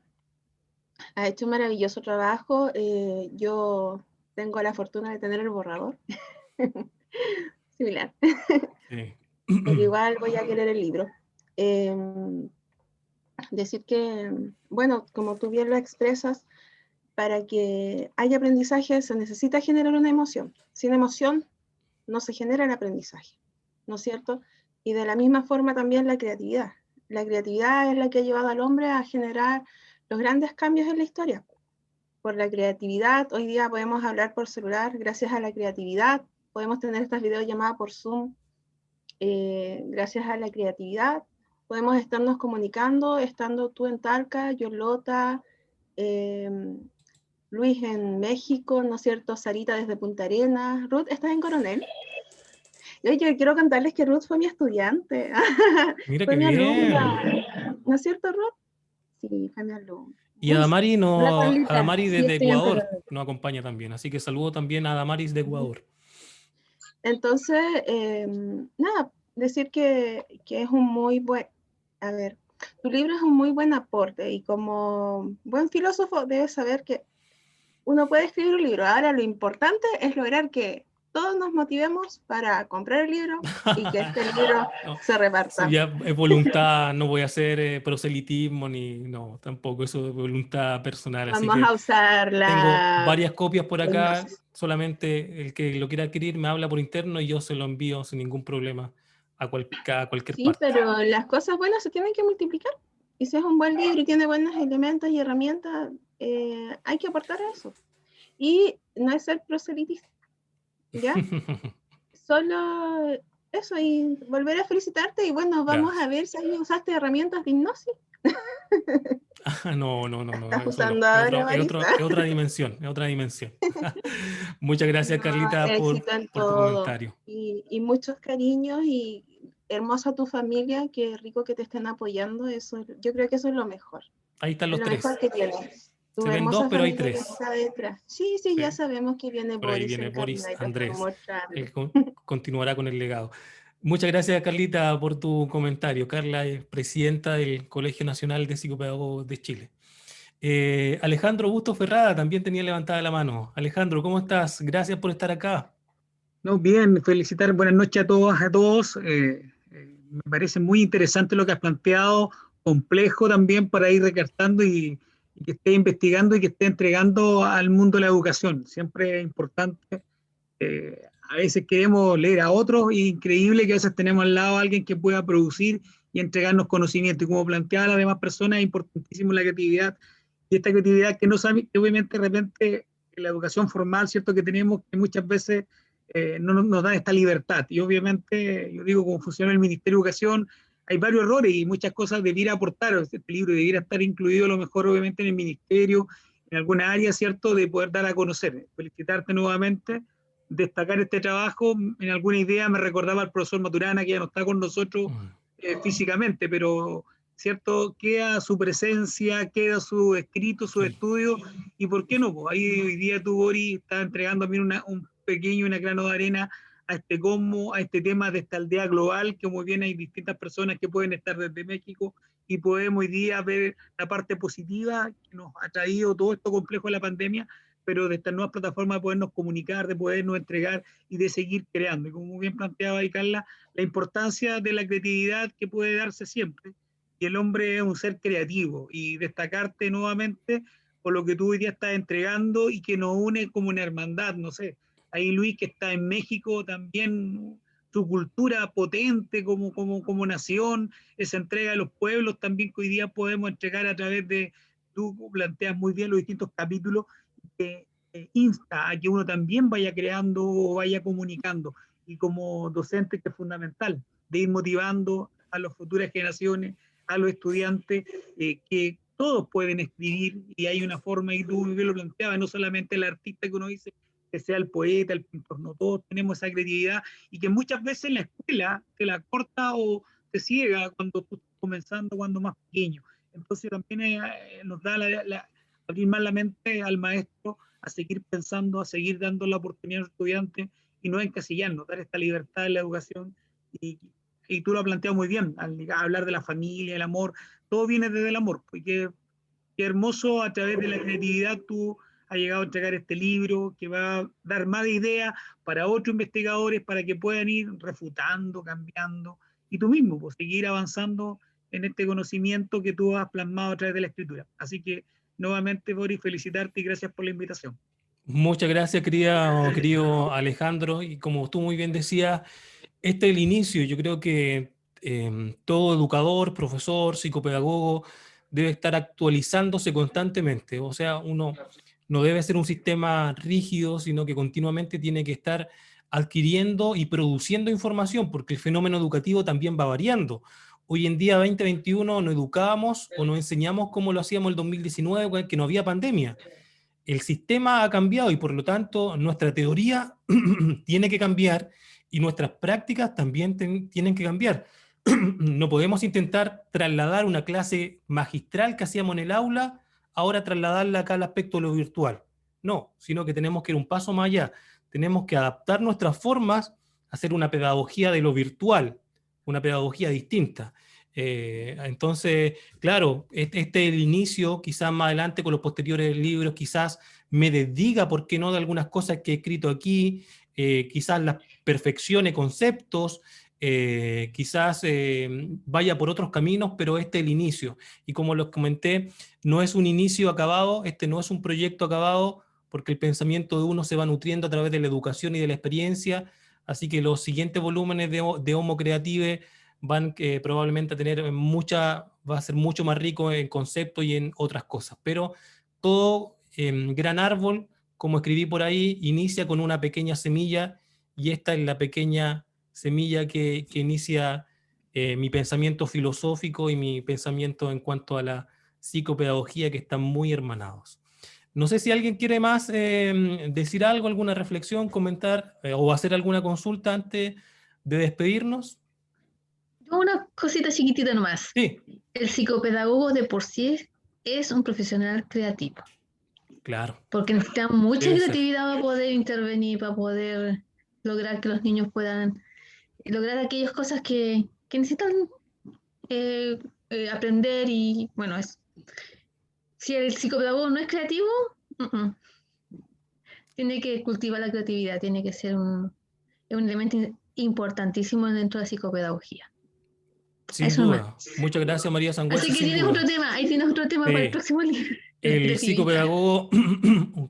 Has hecho un maravilloso trabajo. Yo tengo la fortuna de tener el borrador. Similar. Sí. Pero igual voy a querer el libro. Decir que, bueno, como tú bien lo expresas, para que haya aprendizaje se necesita generar una emoción. Sin emoción no se genera el aprendizaje, ¿no es cierto? Y de la misma forma también la creatividad. La creatividad es la que ha llevado al hombre a generar los grandes cambios en la historia, por la creatividad. Hoy día podemos hablar por celular gracias a la creatividad, podemos tener estas videollamadas por Zoom gracias a la creatividad, podemos estarnos comunicando, estando tú en Talca, yo en Lota, Luis en México, ¿no es cierto? Sarita desde Punta Arenas. Ruth, ¿estás en Coronel? Yo quiero contarles que Ruth fue mi estudiante. Mira Fue qué mi bien. alumna. ¿No es cierto, Ruth? Sí, fue mi alumna. Y Adamari, Hola, Carlita. Adamari Sí, desde estoy en Ecuador Coronel. nos acompaña también. Así que saludo también a Adamaris de Ecuador. Entonces, nada, decir que es un muy buen, a ver, tu libro es un muy buen aporte y como buen filósofo debes saber que uno puede escribir un libro. Ahora lo importante es lograr que todos nos motivemos para comprar el libro y que este libro No, se eso reparta. ya es voluntad, no voy a hacer proselitismo no, tampoco, eso es voluntad personal. Así Vamos que a usar tengo la varias copias por acá, hipnosis. solamente el que lo quiera adquirir me habla por interno y yo se lo envío sin ningún problema a cualquier Sí, parte. pero las cosas buenas se tienen que multiplicar. Y si es un buen libro y tiene buenos elementos y herramientas, hay que aportar a eso. Y no es ser proselitista, ¿ya? Solo eso y volver a felicitarte y bueno, vamos Gracias. a ver si ahí usaste herramientas de hipnosis. No, Estás eso no, usando ahora, Marisa. es otra dimensión, es otra dimensión. Muchas gracias, No, Carlita, éxito en por tu todo. comentario. Y muchos cariños y hermosa tu familia, qué rico que te estén apoyando. Eso, yo creo que eso es lo mejor. Ahí están Es los lo tres. mejor que tienes. Tu Se ven dos, hermosa pero hay familia que tres. está detrás. Sí, sí, ya Sí. sabemos que viene Por ahí Boris viene en camino Boris y te Andrés. estamos mostrando. Él continuará con el legado. Muchas gracias, Carlita, por tu comentario. Carla es presidenta del Colegio Nacional de Psicopedagogos de Chile. Alejandro Busto Ferrada también tenía levantada la mano. Alejandro, ¿cómo estás? Gracias por estar acá. No, bien, felicitar, buenas noches a todas, a todos. Me parece muy interesante lo que has planteado, complejo también para ir recartando y que esté investigando y que esté entregando al mundo de la educación. Siempre es importante. A veces queremos leer a otros y increíble que a veces tenemos al lado a alguien que pueda producir y entregarnos conocimiento. Y como planteaba las demás personas, es importantísimo la creatividad y esta creatividad que no sabe, que obviamente de repente la educación formal, ¿cierto? Que tenemos que muchas veces no nos da esta libertad. Y obviamente, yo digo, como funciona el Ministerio de Educación, hay varios errores y muchas cosas debiera aportar. Este libro debiera estar incluido a lo mejor, obviamente, en el Ministerio, en alguna área, ¿cierto?, de poder dar a conocer. Felicitarte nuevamente, destacar este trabajo. En alguna idea me recordaba al profesor Maturana, que ya no está con nosotros físicamente, pero ¿cierto? Queda su presencia, queda su escrito, su Sí. estudio, y ¿por qué no? Pues ahí hoy día tu Boris está entregando también un pequeño, una grano de arena a este cosmos, a este tema de esta aldea global, que muy bien hay distintas personas que pueden estar desde México y podemos hoy día ver la parte positiva que nos ha traído todo esto complejo de la pandemia, pero de estas nuevas plataformas de podernos comunicar, de podernos entregar y de seguir creando. Y como muy bien planteaba ahí Carla, la importancia de la creatividad que puede darse siempre. Y el hombre es un ser creativo y destacarte nuevamente por lo que tú hoy día estás entregando y que nos une como una hermandad, no sé. Ahí Luis, que está en México, también su cultura potente como nación, esa entrega a los pueblos también que hoy día podemos entregar a través de, tú planteas muy bien los distintos capítulos, que insta a que uno también vaya creando o vaya comunicando. Y como docente, que es fundamental, de ir motivando a las futuras generaciones, a los estudiantes, que todos pueden escribir y hay una forma, y tú bien lo planteabas, no solamente el artista que uno dice, que sea el poeta, el pintor, no, todos tenemos esa creatividad y que muchas veces la escuela te la corta o te ciega cuando tú estás comenzando, cuando más pequeño. Entonces también nos da abrir más la mente al maestro a seguir pensando, a seguir dando la oportunidad a los estudiantes y no encasillarnos, dar esta libertad en la educación. Y tú lo has planteado muy bien, al hablar de la familia, el amor, todo viene desde el amor, porque qué hermoso a través de la creatividad tú has llegado a entregar este libro que va a dar más ideas para otros investigadores para que puedan ir refutando, cambiando y tú mismo pues, seguir avanzando en este conocimiento que tú has plasmado a través de la escritura. Así que nuevamente, Boris, felicitarte y gracias por la invitación. Muchas gracias, querido Alejandro. Y como tú muy bien decías, este es el inicio. Yo creo que todo educador, profesor, psicopedagogo debe estar actualizándose constantemente. O sea, uno no debe ser un sistema rígido, sino que continuamente tiene que estar adquiriendo y produciendo información, porque el fenómeno educativo también va variando. Hoy en día, 2021, no educábamos o no enseñamos como lo hacíamos el 2019, que no había pandemia. El sistema ha cambiado y por lo tanto nuestra teoría tiene que cambiar y nuestras prácticas también tienen que cambiar. No podemos intentar trasladar una clase magistral que hacíamos en el aula, ahora trasladarla acá al aspecto de lo virtual. No, sino que tenemos que ir un paso más allá. Tenemos que adaptar nuestras formas a hacer una pedagogía de lo virtual, una pedagogía distinta. Entonces, claro, este es el inicio, quizás más adelante con los posteriores libros, quizás me desdiga, ¿por qué no?, de algunas cosas que he escrito aquí, quizás las perfeccione conceptos, quizás vaya por otros caminos, pero este es el inicio. Y como les comenté, no es un inicio acabado, este no es un proyecto acabado, porque el pensamiento de uno se va nutriendo a través de la educación y de la experiencia, así que los siguientes volúmenes de Homo Creative van probablemente a tener va a ser mucho más rico en conceptos y en otras cosas, pero todo gran árbol, como escribí por ahí, inicia con una pequeña semilla, y esta es la pequeña semilla que inicia mi pensamiento filosófico y mi pensamiento en cuanto a la psicopedagogía, que están muy hermanados. No sé si alguien quiere más decir algo, alguna reflexión, comentar o hacer alguna consulta antes de despedirnos. Una cosita chiquitita nomás. Sí. El psicopedagogo de por sí es un profesional creativo. Claro. Porque necesita mucha Debe creatividad para poder intervenir, para poder lograr que los niños puedan lograr aquellas cosas que necesitan aprender. Y bueno, si el psicopedagogo no es creativo, tiene que cultivar la creatividad, tiene que ser un elemento importantísimo dentro de la psicopedagogía. Sin Eso duda. nomás. Muchas gracias, María Sangüesa. Así que tienes otro tema, ahí tienes otro tema para el próximo libro. El psicopedagogo,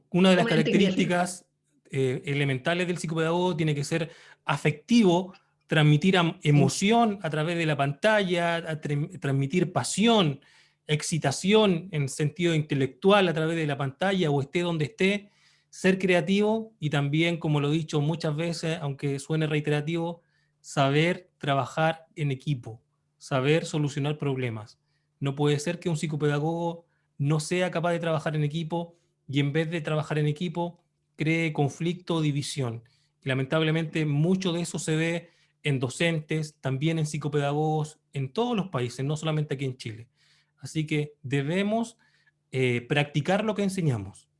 una de las características elementales del psicopedagogo tiene que ser afectivo, transmitir emoción a través de la pantalla, transmitir pasión, excitación en sentido intelectual a través de la pantalla o esté donde esté, ser creativo y también, como lo he dicho muchas veces, aunque suene reiterativo, saber trabajar en equipo, saber solucionar problemas. No puede ser que un psicopedagogo no sea capaz de trabajar en equipo y en vez de trabajar en equipo cree conflicto o división. Y lamentablemente mucho de eso se ve en docentes, también en psicopedagogos, en todos los países, no solamente aquí en Chile. Así que debemos practicar lo que enseñamos.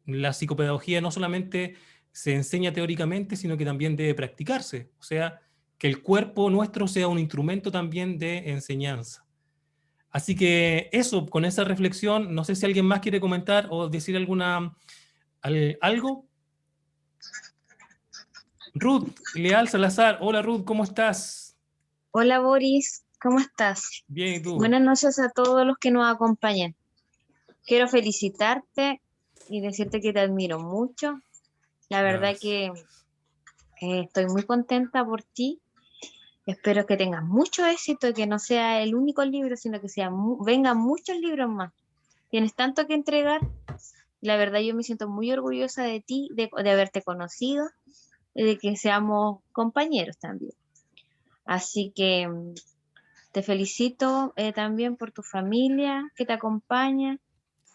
La psicopedagogía no solamente se enseña teóricamente, sino que también debe practicarse. O sea, que el cuerpo nuestro sea un instrumento también de enseñanza. Así que eso, con esa reflexión, no sé si alguien más quiere comentar o decir algo. Ruth Leal Salazar. Hola Ruth, ¿cómo estás? Hola Boris, ¿cómo estás? Bien, ¿y tú? Buenas noches a todos los que nos acompañan. Quiero felicitarte y decirte que te admiro mucho. La verdad que estoy muy contenta por ti. Espero que tengas mucho éxito y que no sea el único libro, sino que vengan muchos libros más. Tienes tanto que entregar. La verdad yo me siento muy orgullosa de ti, de haberte conocido y de que seamos compañeros también. Así que te felicito también por tu familia que te acompaña,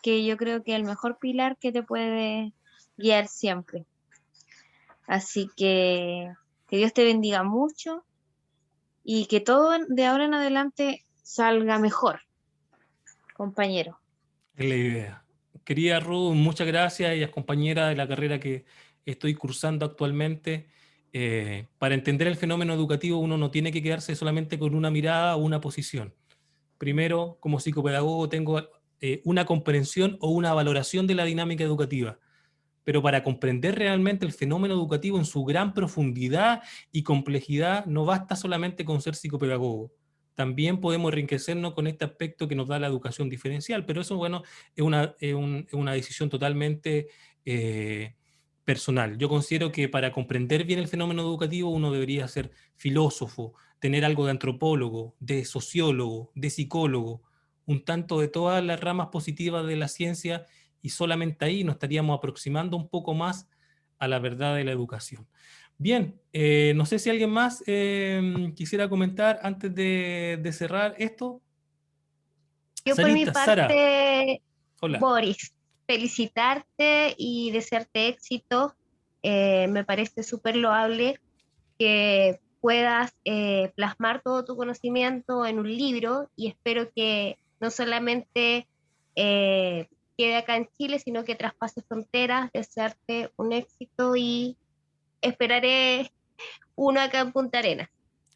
que yo creo que es el mejor pilar que te puede guiar siempre. Así que Dios te bendiga mucho y que todo de ahora en adelante salga mejor, compañero. Es la idea. Querida Ruth, muchas gracias. Ella es compañera de la carrera que estoy cursando actualmente. Para entender el fenómeno educativo uno no tiene que quedarse solamente con una mirada o una posición. Primero, como psicopedagogo tengo una comprensión o una valoración de la dinámica educativa. Pero para comprender realmente el fenómeno educativo en su gran profundidad y complejidad, no basta solamente con ser psicopedagogo. También podemos enriquecernos con este aspecto que nos da la educación diferencial, pero eso, bueno, es una decisión totalmente personal. Yo considero que para comprender bien el fenómeno educativo uno debería ser filósofo, tener algo de antropólogo, de sociólogo, de psicólogo, un tanto de todas las ramas positivas de la ciencia y solamente ahí nos estaríamos aproximando un poco más a la verdad de la educación. Bien, no sé si alguien más quisiera comentar antes de cerrar esto. Yo por mi Sarita, Sara, parte, hola. Boris, felicitarte y desearte éxito. Me parece súper loable que puedas plasmar todo tu conocimiento en un libro y espero que no solamente eh, quede acá en Chile, sino que traspase fronteras, desearte un éxito y esperaré uno acá en Punta Arenas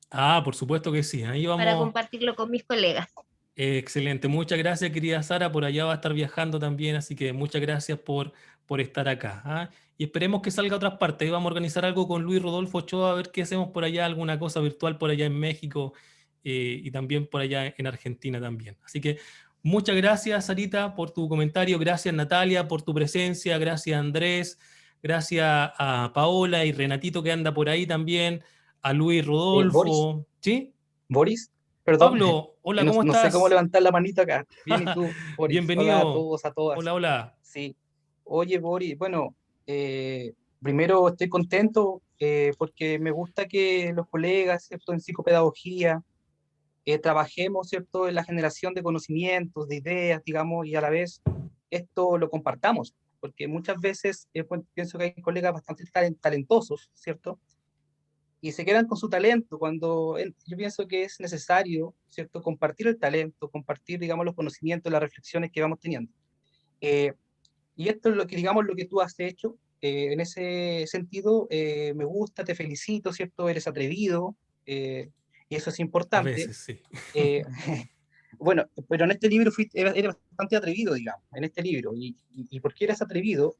Ah, por supuesto que sí. Ahí para vamos. compartirlo con mis colegas. Excelente. Muchas gracias, querida Sara. Por allá va a estar viajando también, así que muchas gracias por estar acá. ¿Ah? Y esperemos que salga a otras partes. Ahí vamos a organizar algo con Luis Rodolfo Ochoa, a ver qué hacemos por allá, alguna cosa virtual por allá en México y también por allá en Argentina también. Así que muchas gracias, Sarita, por tu comentario. Gracias, Natalia, por tu presencia. Gracias, Andrés. Gracias a Paola y Renatito que anda por ahí también. A Luis Boris, Rodolfo. ¿Sí? Boris, perdón, Pablo, que hola, no, ¿cómo no sé cómo estás? levantar la manito acá. Bien, ¿y tú, Boris? Hola a Bienvenido. todos, a todas. Hola, hola. Sí. Oye, Boris, bueno, primero estoy contento porque me gusta que los colegas, ¿cierto?, en psicopedagogía, trabajemos, ¿cierto?, en la generación de conocimientos, de ideas, digamos, y a la vez esto lo compartamos, porque muchas veces pues, pienso que hay colegas bastante talentosos, ¿cierto?, y se quedan con su talento cuando yo pienso que es necesario, ¿cierto?, compartir el talento, compartir, digamos, los conocimientos, las reflexiones que vamos teniendo. Eh, y esto es lo que, digamos, lo que tú has hecho. En ese sentido, me gusta, te felicito, ¿cierto? Eres atrevido, y eso es A importante. veces, sí. Eh, bueno, pero en este libro eres bastante atrevido, digamos, en este libro. ¿Y por qué eres atrevido?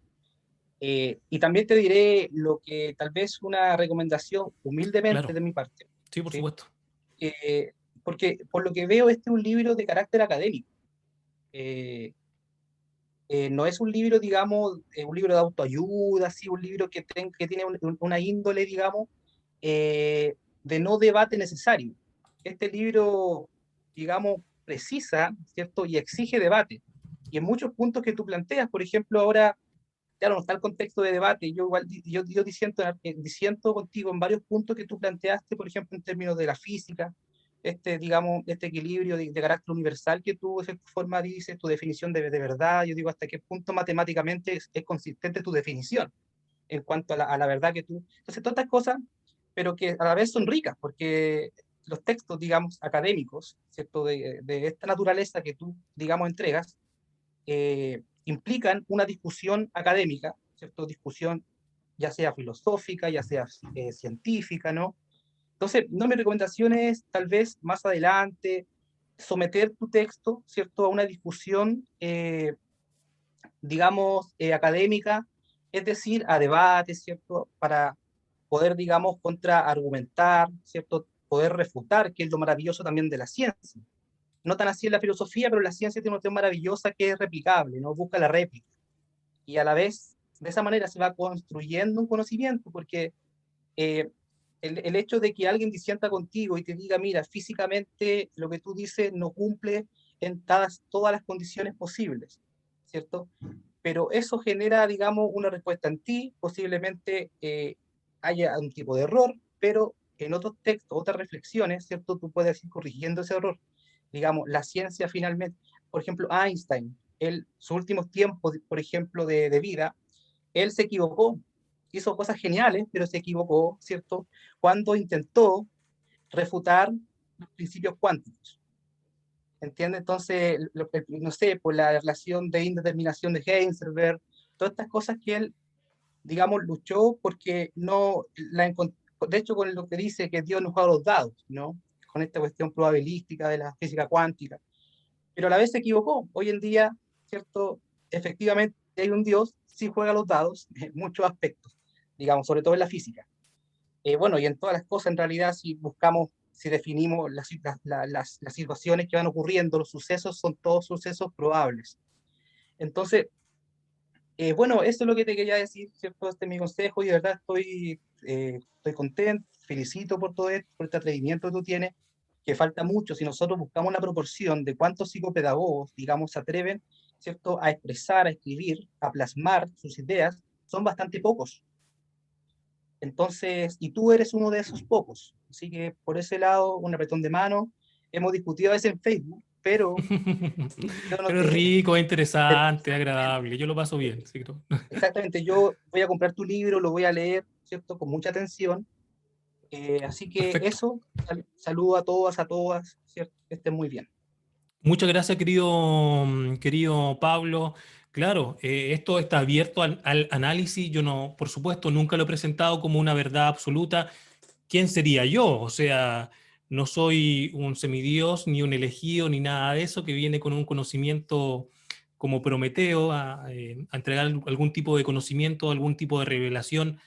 Y también te diré lo que tal vez una recomendación humildemente Claro. de mi parte, Sí, por ¿sí? supuesto. Porque por lo que veo este es un libro de carácter académico. No es un libro, digamos, un libro de autoayuda, sí, un libro que tiene una índole, digamos, de no debate necesario. Este libro, digamos, precisa, ¿cierto? Y exige debate. Y en muchos puntos que tú planteas, por ejemplo, ahora claro, no está el contexto de debate. Yo igual yo disiento contigo en varios puntos que tú planteaste, por ejemplo, en términos de la física, digamos, este equilibrio de carácter universal que tú de cierta forma dices, tu definición de verdad. Yo digo, hasta qué punto matemáticamente es consistente tu definición en cuanto a la verdad que tú. Entonces, todas estas cosas, pero que a la vez son ricas, porque los textos, digamos, académicos, ¿cierto? De esta naturaleza que tú, digamos, entregas, implican una discusión académica, ¿cierto? Discusión ya sea filosófica, ya sea científica, ¿no? Entonces, no, mi recomendación es tal vez más adelante someter tu texto, ¿cierto?, a una discusión, digamos, académica, es decir, a debates, ¿cierto?, para poder, digamos, contraargumentar, ¿cierto?, poder refutar, que es lo maravilloso también de la ciencia. No tan así en la filosofía, pero la ciencia tiene una cuestión maravillosa que es replicable, ¿no? Busca la réplica. Y a la vez, de esa manera se va construyendo un conocimiento, porque el hecho de que alguien disienta contigo y te diga, mira, físicamente lo que tú dices no cumple en todas las condiciones posibles, ¿cierto? Pero eso genera, digamos, una respuesta en ti, posiblemente haya un tipo de error, pero en otros textos, otras reflexiones, ¿cierto? Tú puedes ir corrigiendo ese error. Digamos, la ciencia finalmente, por ejemplo, Einstein, sus últimos tiempos, por ejemplo, de vida, él se equivocó, hizo cosas geniales, pero se equivocó, ¿cierto? Cuando intentó refutar los principios cuánticos. ¿Entiendes? Entonces, no sé, por la relación de indeterminación de Heisenberg, todas estas cosas que él, digamos, luchó porque no la encontró. De hecho, con lo que dice que Dios no juega los dados, ¿no? Con esta cuestión probabilística de la física cuántica. Pero a la vez se equivocó. Hoy en día, ¿cierto? Efectivamente hay un Dios, sí juega los dados en muchos aspectos, digamos, sobre todo en la física. Bueno, y en todas las cosas, en realidad, si buscamos, si definimos las situaciones que van ocurriendo, los sucesos son todos sucesos probables. Entonces, bueno, eso es lo que te quería decir, ¿cierto? Este es mi consejo y de verdad estoy contento, felicito por todo esto, por este atrevimiento que tú tienes, que falta mucho. Si nosotros buscamos una proporción de cuántos psicopedagogos, digamos, se atreven, ¿cierto?, a expresar, a escribir, a plasmar sus ideas, son bastante pocos. Entonces, y tú eres uno de esos pocos. Así que por ese lado, un apretón de mano. Hemos discutido a veces en Facebook, pero yo no Pero es te... rico, es interesante, es agradable. Yo lo paso bien, sí, creo. Exactamente, yo voy a comprar tu libro, lo voy a leer, ¿cierto?, con mucha atención. Así que Perfecto. eso, saludo a todas, ¿cierto? Que estén muy bien. Muchas gracias, querido Pablo. Claro, esto está abierto al análisis. Yo no, por supuesto, nunca lo he presentado como una verdad absoluta. ¿Quién sería yo? O sea, no soy un semidios, ni un elegido, ni nada de eso, que viene con un conocimiento como Prometeo a entregar algún tipo de conocimiento, algún tipo de revelación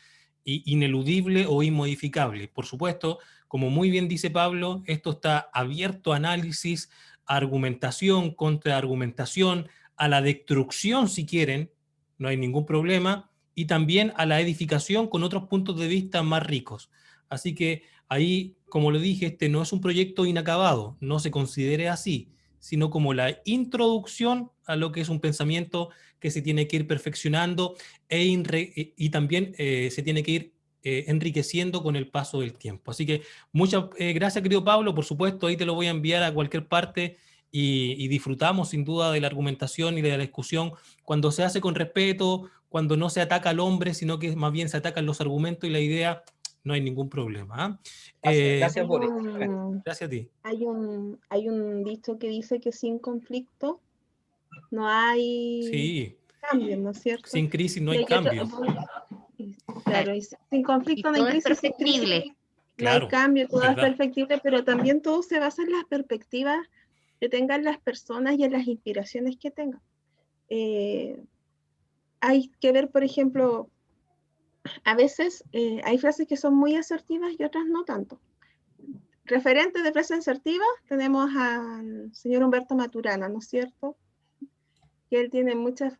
ineludible o inmodificable. Por supuesto, como muy bien dice Pablo, esto está abierto a análisis, a argumentación, contraargumentación, a la destrucción si quieren, no hay ningún problema, y también a la edificación con otros puntos de vista más ricos. Así que ahí, como lo dije, este no es un proyecto inacabado, no se considere así, sino como la introducción a lo que es un pensamiento que se tiene que ir perfeccionando y también se tiene que ir enriqueciendo con el paso del tiempo. Así que muchas gracias, querido Pablo. Por supuesto, ahí te lo voy a enviar a cualquier parte y disfrutamos sin duda de la argumentación y de la discusión cuando se hace con respeto, cuando no se ataca al hombre, sino que más bien se atacan los argumentos y la idea. No hay ningún problema. Gracias, Boris. Gracias a ti. Hay un dicho que dice que sin conflicto no hay Sí, cambio, ¿no es cierto? sin crisis no Y hay hay otro- cambio. Claro, y sin conflicto Y no hay todo es crisis, sin crisis perfectible. no hay Claro, cambio, todo es verdad. perfectible, pero también todo se basa en las perspectivas que tengan las personas y en las inspiraciones que tengan. Hay que ver, por ejemplo, a veces hay frases que son muy asertivas y otras no tanto. Referente de frases asertivas, tenemos al señor Humberto Maturana, ¿no es cierto? Que él tiene muchas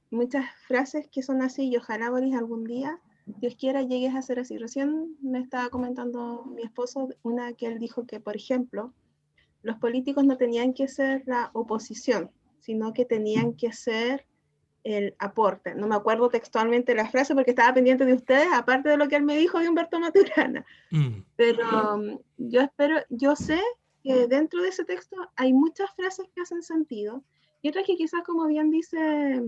frases que son así y ojalá, Boris, algún día, Dios quiera, llegues a ser así. Recién me estaba comentando mi esposo una que él dijo que, por ejemplo, los políticos no tenían que ser la oposición, sino que tenían que ser el aporte. No me acuerdo textualmente la frase porque estaba pendiente de ustedes, aparte de lo que él me dijo de Humberto Maturana. Pero yo sé que dentro de ese texto hay muchas frases que hacen sentido y otras que quizás, como bien dice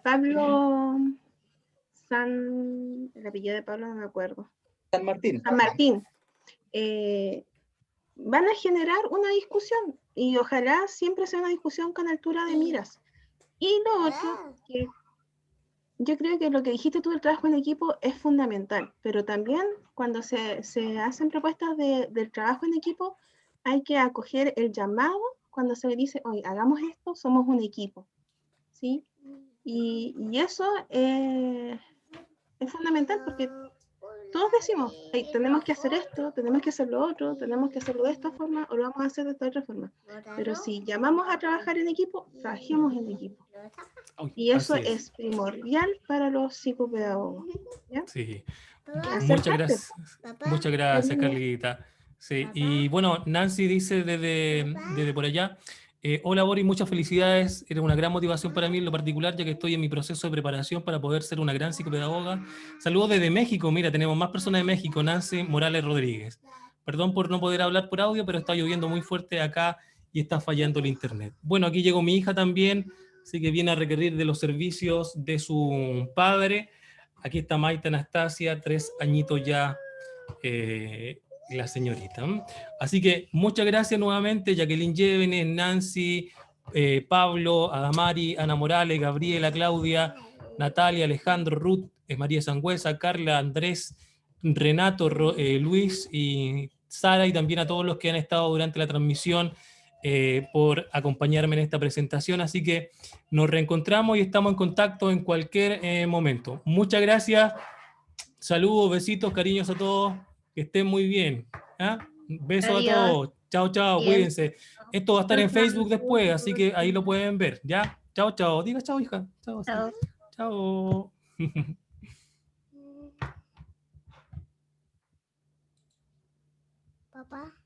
Pablo el apellido de Pablo no me acuerdo. San Martín. San Martín. Van a generar una discusión y ojalá siempre sea una discusión con altura de miras. Y lo otro, que yo creo que lo que dijiste tú del trabajo en equipo es fundamental, pero también cuando se hacen propuestas del trabajo en equipo, hay que acoger el llamado cuando se le dice, oye, hagamos esto, somos un equipo, ¿sí? Y eso es fundamental porque todos decimos, hey, tenemos que hacer esto, tenemos que hacer lo otro, tenemos que hacerlo de esta forma o lo vamos a hacer de esta otra forma. Pero si llamamos a trabajar en equipo, trabajemos en equipo. Y eso es primordial para los psicopedagogos. ¿Ya? Sí. Muchas Gracias, Carlita. Sí. Y bueno, Nancy dice desde por allá, hola Boris, muchas felicidades, eres una gran motivación para mí en lo particular, ya que estoy en mi proceso de preparación para poder ser una gran psicopedagoga. Saludos desde México, mira, tenemos más personas de México, Nancy Morales Rodríguez. Perdón por no poder hablar por audio, pero está lloviendo muy fuerte acá y está fallando el internet. Bueno, aquí llegó mi hija también, así que viene a requerir de los servicios de su padre. Aquí está Maite Anastasia, 3 añitos ya, la señorita. Así que muchas gracias nuevamente, Jacqueline Llévenes, Nancy, Pablo, Adamari, Ana Morales, Gabriela, Claudia, Natalia, Alejandro, Ruth, María Sangüesa, Carla, Andrés, Renato, Luis y Sara, y también a todos los que han estado durante la transmisión por acompañarme en esta presentación. Así que nos reencontramos y estamos en contacto en cualquier momento. Muchas gracias. Saludos, besitos, cariños a todos. Que estén muy bien. Besos Adiós. a todos. Chao, chao, Bien. cuídense. Esto va a estar en Facebook después, así que ahí lo pueden ver. ¿Ya? Chao, chao. Diga chao, hija. Chao. Chao. Chao. Papá.